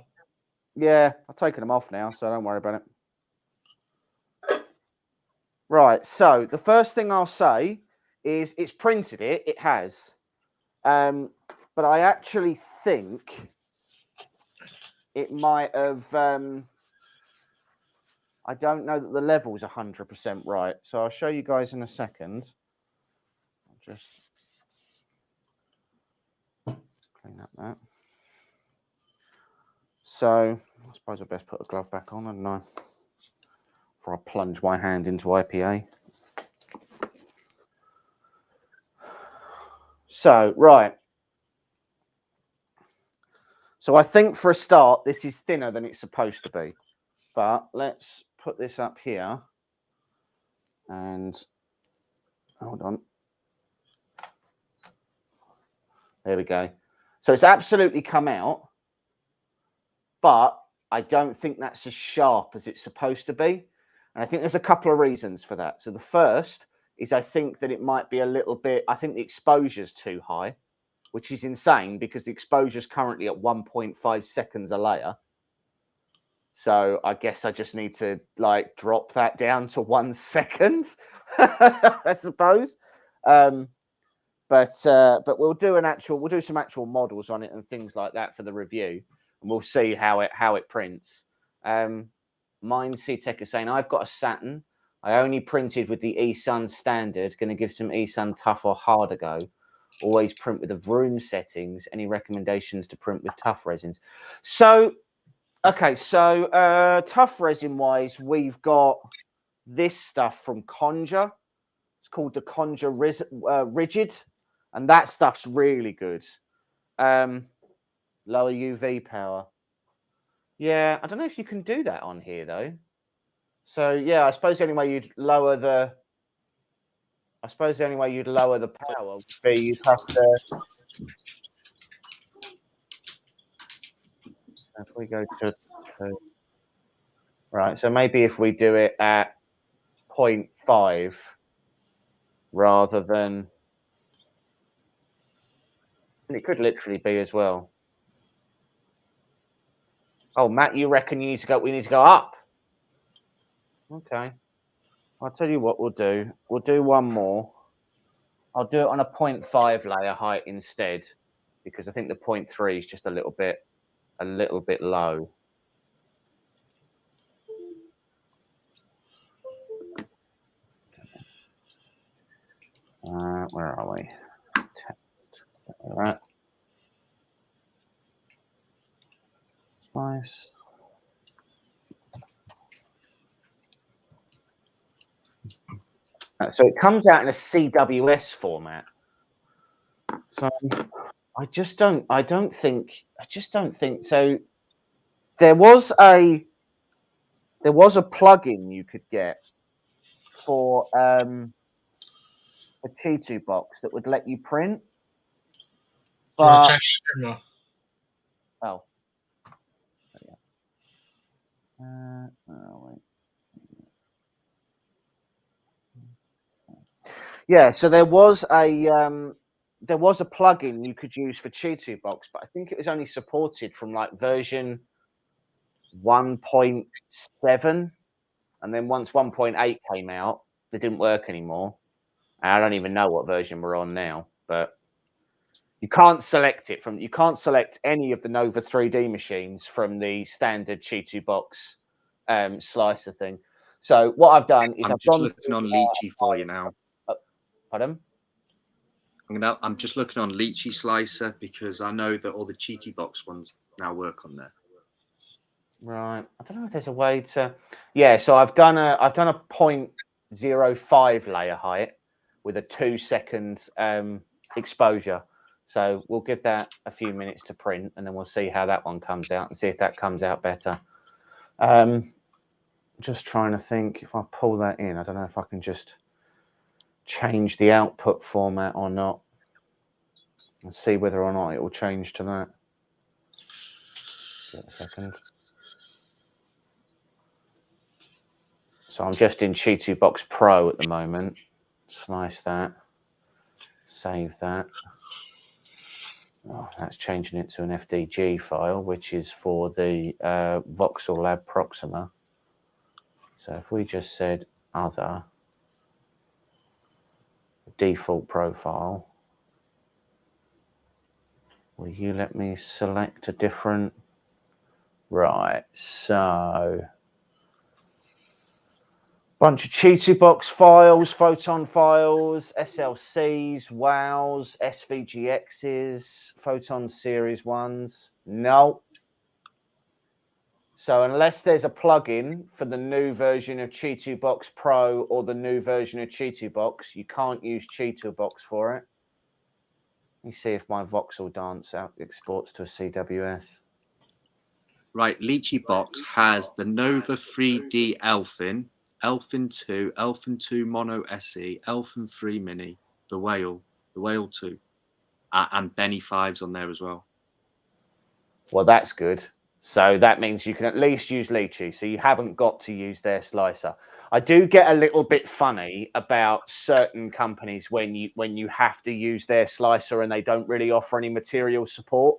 Yeah, I've taken them off now, so don't worry about it. Right, so the first thing I'll say is it's printed it. It has. But I actually think it might have... I don't know that the level's 100% right. So I'll show you guys in a second. I'll just clean up that. So I suppose I best put a glove back on, hadn't I? Before I plunge my hand into IPA. So, right. So I think for a start, this is thinner than it's supposed to be. But let's put this up here. And hold on. There we go. So it's absolutely come out. But I don't think that's as sharp as it's supposed to be. And I think there's a couple of reasons for that. So the first is I think that it might be a little bit, I think the exposure's too high, which is insane because the exposure's currently at 1.5 seconds a layer. So I guess I just need to like drop that down to 1 second, I suppose. But we'll do some actual models on it and things like that for the review. And we'll see how it prints. Mine C-Tech is saying, I've got a Saturn. I only printed with the eSun standard. Going to give some eSun tough or hard a go. Always print with the Vroom settings. Any recommendations to print with tough resins? So, okay. So tough resin wise, we've got this stuff from Conjure. called the Conjure Rigid, and that stuff's really good. Lower UV power. Yeah, I don't know if you can do that on here though. So yeah, I suppose the only way you'd lower the power would be you'd have to. If we go to right, so maybe if we do it at 0.5 rather than, and it could literally be as well. Oh, Matt, you reckon we need to go up? Okay. I'll tell you what we'll do. We'll do one more. I'll do it on a 0.5 layer height instead, because I think the 0.3 is just a little bit low. Where are we? All right. Nice. So it comes out in a CWS format. So I just don't think so. There was a plugin you could get for a Chitu box that would let you print. But oh. Yeah, so there was a plugin you could use for Chitu box, but I think it was only supported from like version 1.7, and then once 1.8 came out, it didn't work anymore. I don't even know what version we're on now, but you can't select any of the Nova3D machines from the standard Chitu box slicer thing. So what I've done is I'm just looking on Lychee for you now. Pardon? I'm just looking on Lychee Slicer because I know that all the Chitu box ones now work on there. Right. I don't know if there's a way to. Yeah. So I've done a 0.05 layer height with a 2-second exposure. So we'll give that a few minutes to print, and then we'll see how that one comes out and see if that comes out better. Just trying to think if I pull that in. I don't know if I can just change the output format or not, and see whether or not it will change to that. Give it a second. So I'm just in Chitu Box Pro at the moment. Slice that. Save that. Oh, that's changing it to an FDG file, which is for the Voxel Lab Proxima. So if we just said other, default profile, will you let me select a different? Right, so bunch of Chitu box files, photon files, SLCs, WOWs, SVGXs, photon series ones. No. So unless there's a plugin for the new version of Chitu Box Pro or the new version of Chitu Box, you can't use Chitu Box for it. Let me see if my voxel dance out exports to a CWS. Right, Lychee Box has the Nova3D Elfin, Elfin 2, Elfin 2 Mono SE, Elfin 3 Mini, the Whale 2, and Ben5's on there as well. Well, that's good. So that means you can at least use Lychee. So you haven't got to use their slicer. I do get a little bit funny about certain companies when you have to use their slicer and they don't really offer any material support.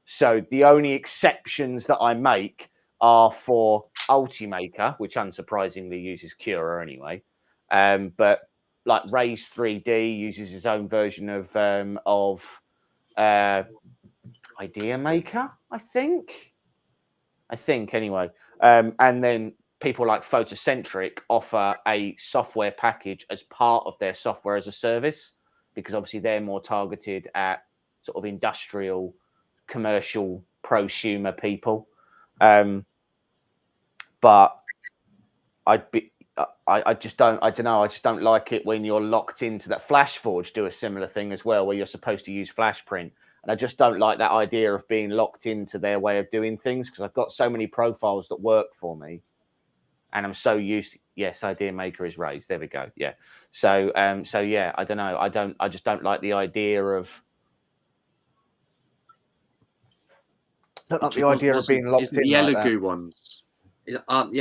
So the only exceptions that I make are for Ultimaker, which unsurprisingly uses Cura anyway. But like Raise 3D uses his own version of Idea Maker, I think anyway. And then people like Photocentric offer a software package as part of their software as a service, because obviously they're more targeted at sort of industrial, commercial, prosumer people. But I just don't. I don't know. I just don't like it when you're locked into that. FlashForge do a similar thing as well, where you're supposed to use flash print, and I just don't like that idea of being locked into their way of doing things because I've got so many profiles that work for me, and I'm so used to. Yes, idea maker is raised. There we go. Yeah. So so yeah, I don't know. I just don't like the idea of. Don't like the idea of being locked in the yellow like goo ones. Weren't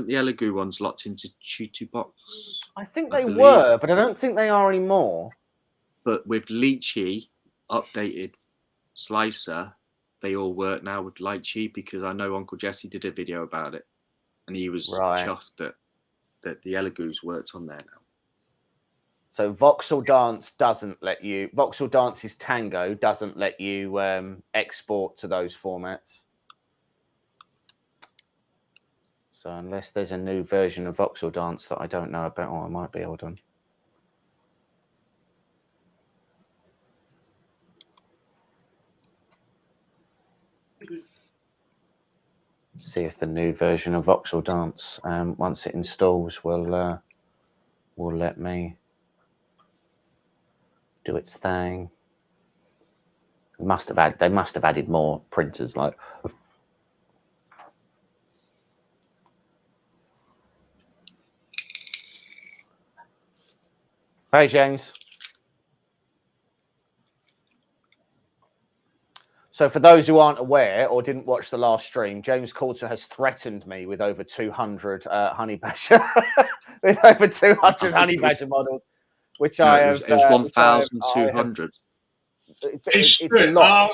the yellow goo ones locked into Tutu box? I think they were, but I don't think they are anymore. But with Lychee updated slicer, they all work now with Lychee because I know Uncle Jesse did a video about it, and he was chuffed that the yellow goos worked on there now. So Voxel Dance doesn't let you. Voxel Dance's Tango doesn't let you export to those formats. So unless there's a new version of Voxel Dance that I don't know about, or I might be. Hold on. See if the new version of Voxel Dance, once it installs, will let me do its thing. They must have added more printers. Like, hey James. So for those who aren't aware or didn't watch the last stream, James Coulter has threatened me with over 200 honey badger, with over 200 honey badger models, which I have. It was 1,200. It's a lot.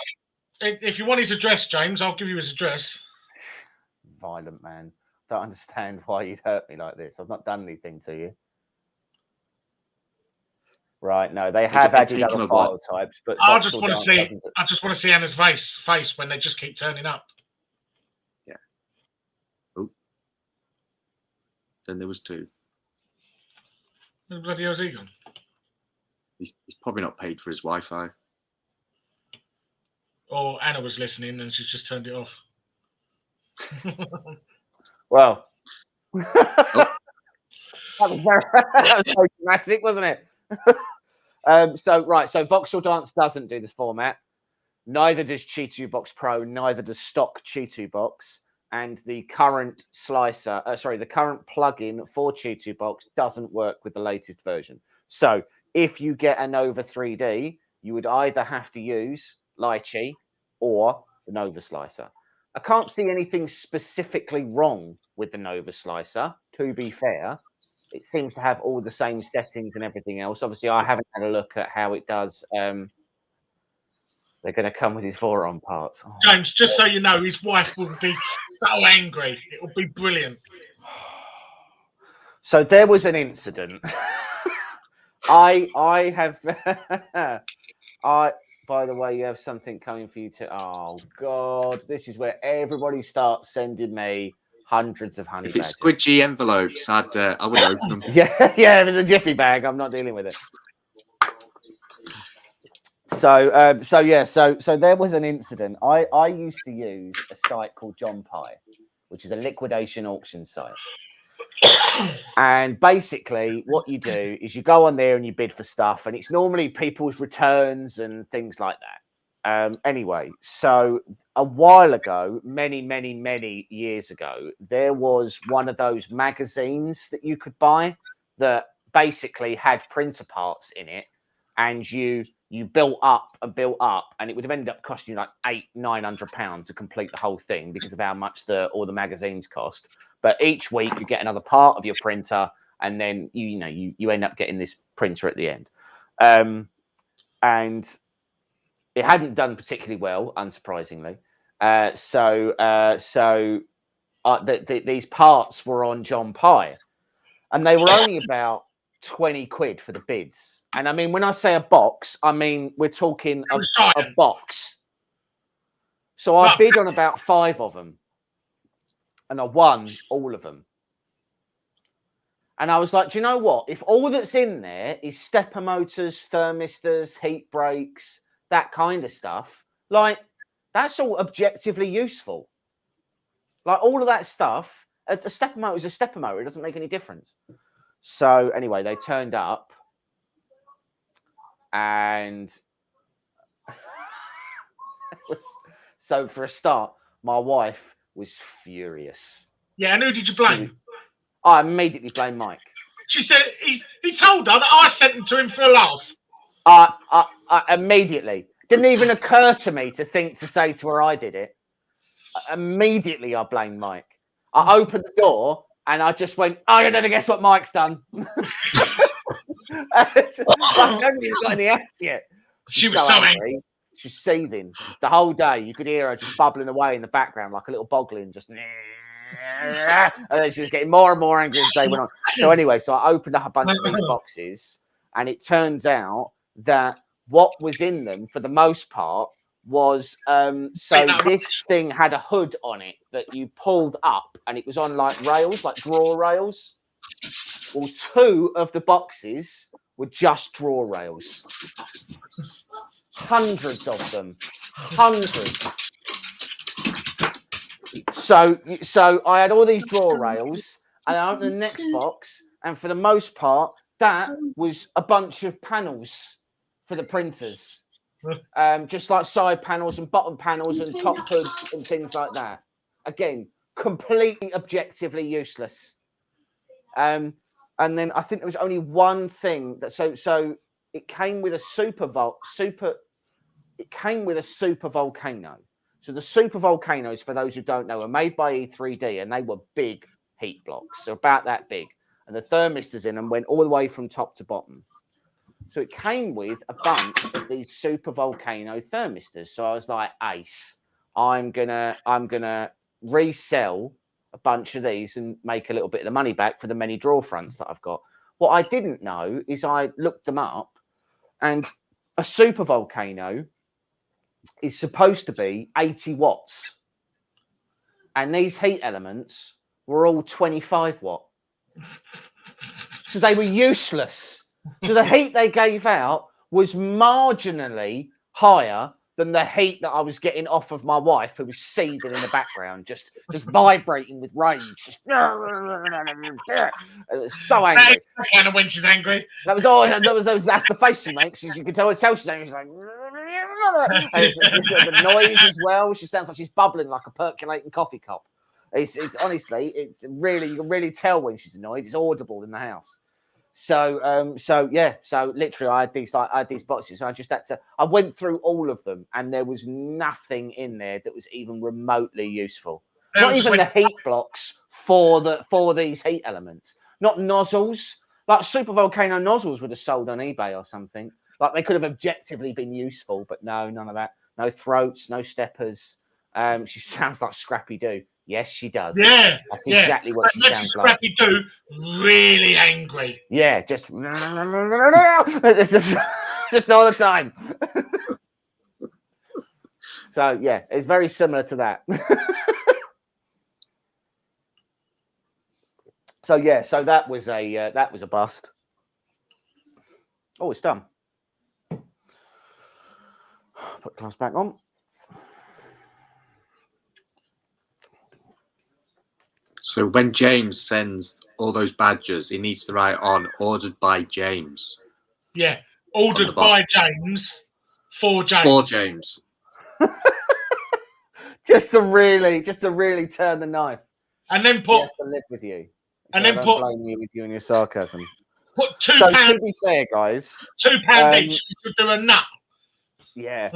If you want his address, James, I'll give you his address. Violent man. Don't understand why you'd hurt me like this. I've not done anything to you. Right, no, they have added other file types, but I just want to see Anna's face when they just keep turning up. Yeah. Oh. Then there was 2. Where the bloody hell's he gone? He's probably not paid for his Wi-Fi. Or Anna was listening and she's just turned it off. Well, that was so dramatic, wasn't it? So Voxel Dance doesn't do this format. Neither does Chitu Box Pro. Neither does stock Chitu Box. And the current slicer, the current plugin for Chitu Box doesn't work with the latest version. So if you get a Nova3D, you would either have to use Lychee or the Nova Slicer. I can't see anything specifically wrong with the Nova Slicer, to be fair. It seems to have all the same settings and everything else. Obviously, I haven't had a look at how it does. They're going to come with his forearm parts. Oh, James, just so you know, his wife will be so angry. It will be brilliant. So there was an incident. I have... By the way, you have something coming for you to... Oh, God. This is where everybody starts sending me hundreds of honey badgers. If it's squidgy envelopes, I would open them. Yeah, if it's a jiffy bag, I'm not dealing with it. So there was an incident. I used to use a site called John Pye, which is a liquidation auction site. And basically what you do is you go on there and you bid for stuff, and it's normally people's returns and things like that. Anyway, so a while ago, many years ago, there was one of those magazines that you could buy that basically had printer parts in it, and you built up, and it would have ended up costing you like £800-900 to complete the whole thing because of how much all the magazines cost. But each week you get another part of your printer, and then you end up getting this printer at the end. And it hadn't done particularly well, unsurprisingly. These parts were on John Pye, and they were only about 20 quid for the bids. And I mean, when I say a box, I mean we're talking a box. So I bid on about 5 of them, and I won all of them. And I was like, do you know what? If all that's in there is stepper motors, thermistors, heat breaks, that kind of stuff, like, that's all objectively useful. Like, all of that stuff, A stepper motor is a stepper motor. It doesn't make any difference. So anyway, they turned up, and so for a start, my wife was furious. Yeah, and who did you blame? I immediately blamed Mike. She said he told her that I sent him to him for a laugh. I immediately. Didn't even occur to me to say to her I did it. Immediately, I blamed Mike. I opened the door and I just went, "Oh, you never guess what Mike's done." I haven't even got any ass yet. She was so angry. She was seething the whole day. You could hear her just bubbling away in the background like a little boglin, just. And then she was getting more and more angry as the day went on. So anyway, so I opened up a bunch of these boxes, and it turns out that what was in them, for the most part, was this thing had a hood on it that you pulled up, and it was on like rails, like drawer rails. Well, 2 of the boxes were just drawer rails. Hundreds of them. Hundreds. So I had all these drawer rails, and I opened the next box, and for the most part, that was a bunch of panels for the printers. Just like side panels and bottom panels and top hoods and things like that. Again, completely objectively useless. And then I think there was only one thing that so it came with a it came with a super volcano. So the super volcanoes, for those who don't know, are made by E3D, and they were big heat blocks. So about that big. And the thermistors in them went all the way from top to bottom. So it came with a bunch of these super volcano thermistors. So I was like, ace, I'm gonna resell a bunch of these and make a little bit of the money back for the many drawer fronts that I've got. What I didn't know is I looked them up, and a super volcano is supposed to be 80 watts. And these heat elements were all 25 watt. So they were useless. So the heat they gave out was marginally higher than the heat that I was getting off of my wife, who was seething in the background, just vibrating with rage. Just, it was so angry. Kind of when she's angry. That's the face she makes. You can tell she's angry. She's like, and it's the noise as well. She sounds like she's bubbling like a percolating coffee cup. It's honestly, it's really, you can really tell when she's annoyed. It's audible in the house. So literally I had these boxes. So I went through all of them, and there was nothing in there that was even remotely useful. Not even the heat blocks for these heat elements. Not nozzles. Like super volcano nozzles would have sold on eBay or something. Like they could have objectively been useful, but no, none of that. No throats, no steppers. She sounds like Scrappy Doo. Yes, she does. Yeah, that's exactly what she sounds like. Scrappy Doo, really angry. Yeah, just it's just all the time. So yeah, it's very similar to that. So that was a bust. Oh, it's done. Put gloves back on. So when James sends all those badges, he needs to write on ordered by James. Yeah, ordered by James for James. For James. just to really turn the knife. And then put. He has to live with you. And then put. Blame you with you and your sarcasm. Put £2. So to be fair, guys, £2 each to do a nut. Yeah.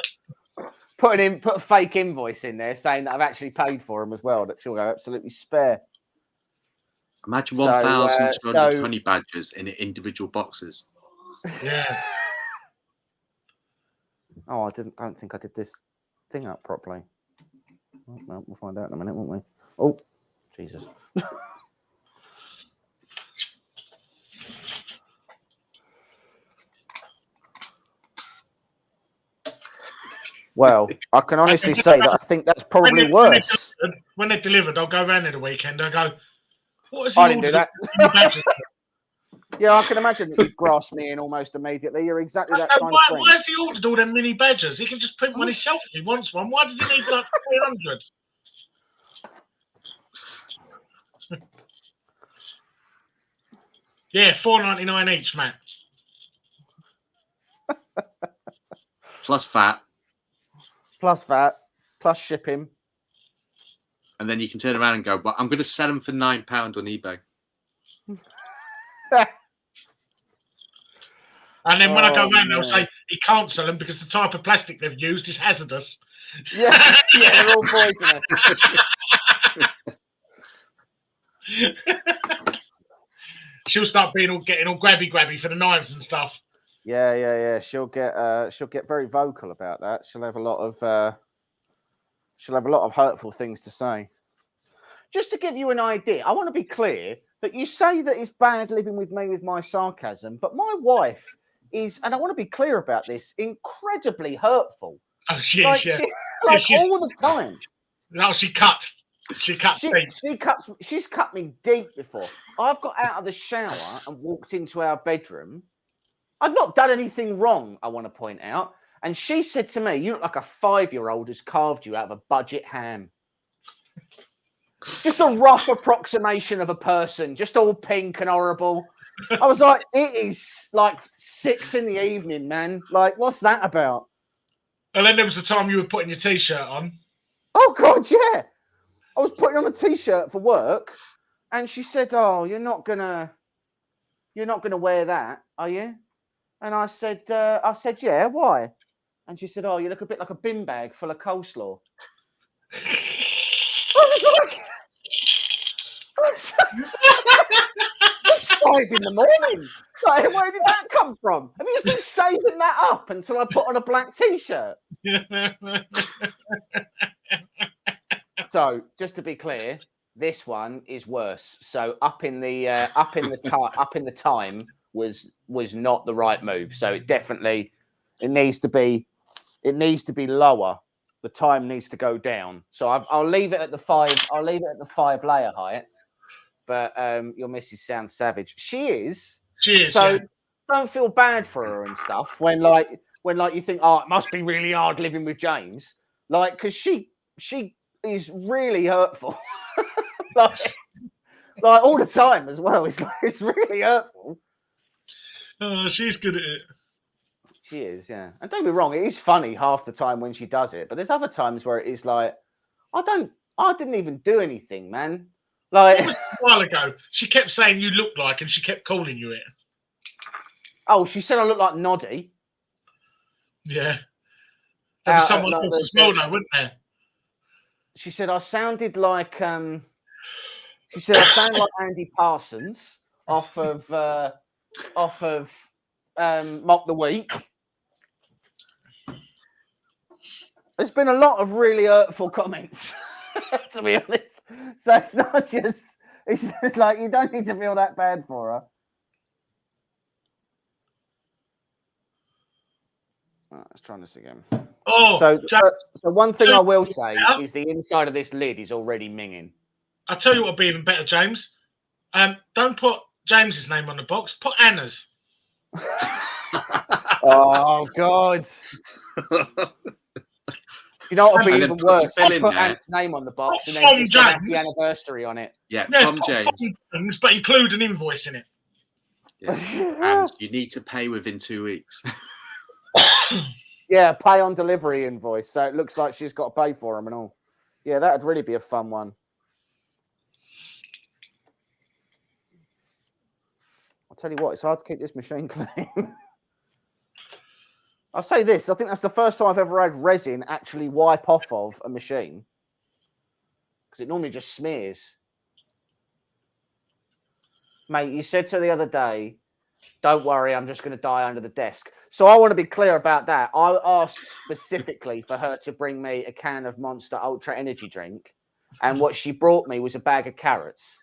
Put a fake invoice in there saying that I've actually paid for them as well. That she'll go absolutely spare. Imagine 1,220 badges in individual boxes. Yeah. Oh, I don't think I did this thing up properly. Oh, well, we'll find out in a minute, won't we? Oh, Jesus. Well, I can honestly say that I think that's probably worse. When they're delivered, I'll go around there the weekend. I go, what is I didn't do that. badges? Yeah, I can imagine that you grasp me in almost immediately. You're exactly that kind of friend. Why has he ordered all them mini badges? He can just print one himself if he wants one. Why does he need like 300? Yeah, $4.99 each, Matt. Plus VAT. Plus VAT, plus shipping. And then you can turn around and go, but I'm going to sell them for £9 on eBay. And then when I go round, they'll say he can't sell them because the type of plastic they've used is hazardous. Yeah, yeah, they're all poisonous. She'll start getting all grabby for the knives and stuff. Yeah. She'll get very vocal about that. She'll have a lot of hurtful things to say. Just to give you an idea, I want to be clear that you say that it's bad living with me with my sarcasm, but my wife is, and I want to be clear about this, incredibly hurtful. Oh, she is, yeah. All the time. No, she cuts. She's cut me deep before. I've got out of the shower and walked into our bedroom. I've not done anything wrong, I want to point out. And she said to me, "You look like a 5-year-old has carved you out of a budget ham." Just a rough approximation of a person, just all pink and horrible. I was like, it is like 6 p.m, man. Like, what's that about? And then there was the time you were putting your t-shirt on. Oh God, yeah. I was putting on a t-shirt for work, and she said, "Oh, you're not gonna wear that, are you?" And I said, "Yeah, why?" And she said, "Oh, you look a bit like a bin bag full of coleslaw." I was like, it's 5 a.m. Like, where did that come from? Have you just been saving that up until I put on a black t-shirt? So, just to be clear, this one is worse. So, up in the time was not the right move. So, it needs to be lower. The time needs to go down. So, I'll leave it at the 5. I'll leave it at the 5 layer height. But your missus sounds savage. She is. So yeah. Don't feel bad for her and stuff when you think, oh, it must be really hard living with James. Like, because she is really hurtful. like all the time as well. It's really hurtful. Oh, she's good at it. She is, yeah. And don't be wrong, it is funny half the time when she does it, but there's other times where it is like, I didn't even do anything, man. Like, it was a while ago. She kept saying you look like, and she kept calling you it. Oh, she said I look like Noddy. Yeah. There was someone else as well, though, wasn't there? She said I sounded like she said I sound like Andy Parsons off of Mock the Week. There's been a lot of really hurtful comments, to be honest. So it's not just, it's like you don't need to feel that bad for her. Right, let's try this again. Oh, so one thing I will say is the inside of this lid is already minging. I'll tell you what would be even better, James. Don't put James's name on the box. Put Anna's. Oh God! You know what would be even worse? I put Ant's name on the box and then just happy anniversary on it. Yeah, from James. Things, but include an invoice in it. Yeah. And you need to pay within 2 weeks. Yeah, pay on delivery invoice. So it looks like she's got to pay for them and all. Yeah, that'd really be a fun one. I'll tell you what, it's hard to keep this machine clean. I'll say this, I think that's the first time I've ever had resin actually wipe off of a machine. Because it normally just smears. Mate, you said to the other day, don't worry, I'm just going to die under the desk. So I want to be clear about that. I asked specifically for her to bring me a can of Monster Ultra energy drink. And what she brought me was a bag of carrots.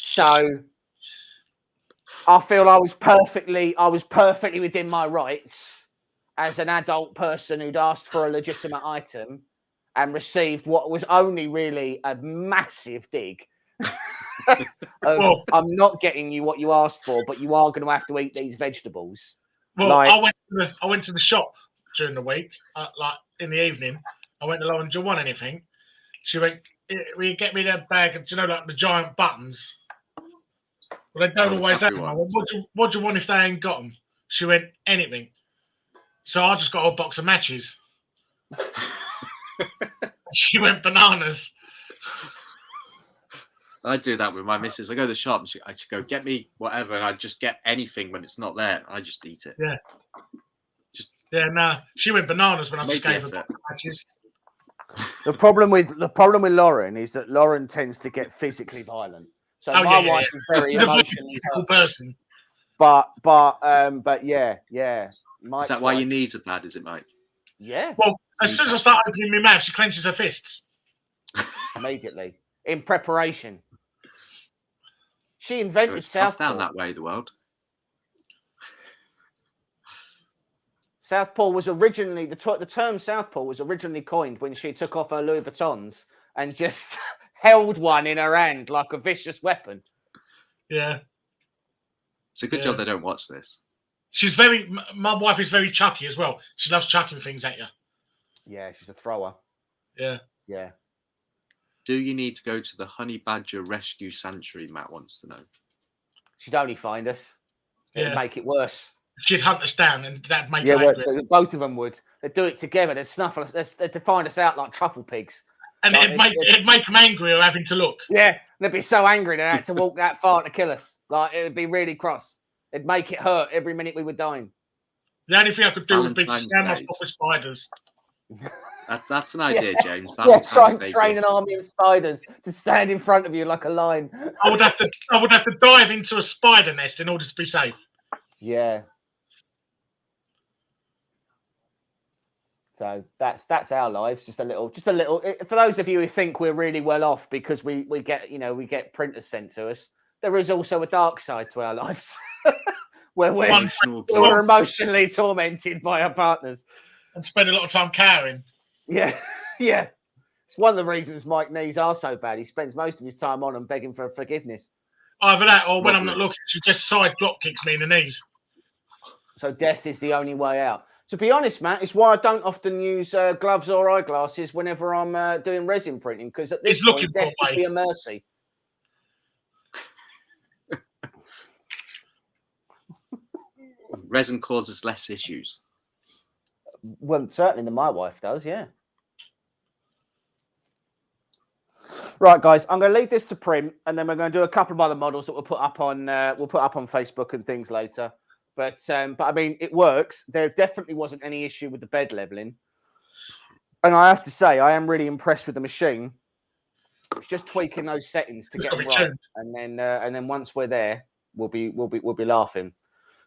So I feel I was perfectly within my rights as an adult person who'd asked for a legitimate item and received what was only really a massive dig. I'm not getting you what you asked for, but you are going to have to eat these vegetables. Well, I went to the shop during the week, like in the evening. I went to Lauren, do you want anything? She went, will you get me that bag of, do you know, like the giant buttons? Well, they don't always have them. What do you want if they ain't got them? She went, anything. So I just got a box of matches. She went bananas. I do that with my missus. I go to the shop and I just go, get me whatever, and I just get anything when it's not there. I just eat it. Yeah. She went bananas when I just gave her box of matches. The problem with Lauren is that Lauren tends to get physically violent. So my wife is very emotionally person. But yeah. Is that why your knees are bad? Is it, Mike? Yeah. Well, as soon as I start opening my mouth, she clenches her fists immediately in preparation. She invented Southpaw. Down that way, the world. Southpaw was originally the term Southpaw was originally coined when she took off her Louis Vuittons and just held one in her hand like a vicious weapon. Yeah. It's a good job they don't watch this. My wife is very chucky as well. She loves chucking things at you. Yeah, she's a thrower. Yeah. Yeah. Do you need to go to the honey badger rescue sanctuary? Matt wants to know. She'd only find us. It'd make it worse. She'd hunt us down, and that'd make both of them would. They'd do it together. They'd snuffle us. They'd find us out like truffle pigs. And it'd make them angry or having to look. Yeah, they'd be so angry they had to walk that far to kill us. Like, it'd be really cross. It'd make it hurt every minute we were dying. The only thing I could do would be to stand myself with spiders. That's an idea, James. Try and train an army of spiders to stand in front of you like a line. I would have to dive into a spider nest in order to be safe. Yeah. So that's our lives. Just a little. For those of you who think we're really well off because we get printers sent to us, there is also a dark side to our lives where we're emotionally tormented by our partners and spend a lot of time cowering. Yeah. It's one of the reasons Mike's knees are so bad. He spends most of his time on them begging for forgiveness. Either that, or when I'm not looking, she just side drop kicks me in the knees. So death is the only way out. To be honest, Matt, it's why I don't often use gloves or eyeglasses whenever I'm doing resin printing, because at this point, death would be a mercy. Resin causes less issues. Well, certainly than my wife does, yeah. Right, guys, I'm going to leave this to print, and then we're going to do a couple of other models that we'll put up on Facebook and things later. But I mean, it works. There definitely wasn't any issue with the bed leveling, and I have to say, I am really impressed with the machine. It's just tweaking those settings to get them right, and then once we're there, we'll be laughing.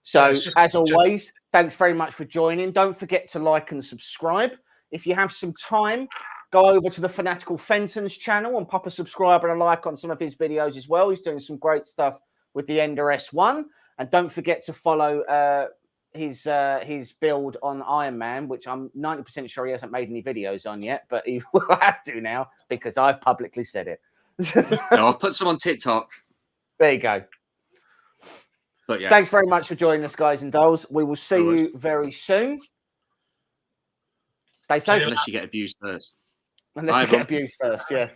So as always, thanks very much for joining. Don't forget to like and subscribe. If you have some time, go over to the Fanatical Fenton's channel and pop a subscribe and a like on some of his videos as well. He's doing some great stuff with the Ender S1. And don't forget to follow his build on Iron Man, which I'm 90% sure he hasn't made any videos on yet, but he will have to now because I've publicly said it. No, I'll put some on TikTok. There you go. But yeah. Thanks very much for joining us, guys and dolls. We will see you very soon. Stay safe. Unless you get abused first. Unless you get abused first, yeah.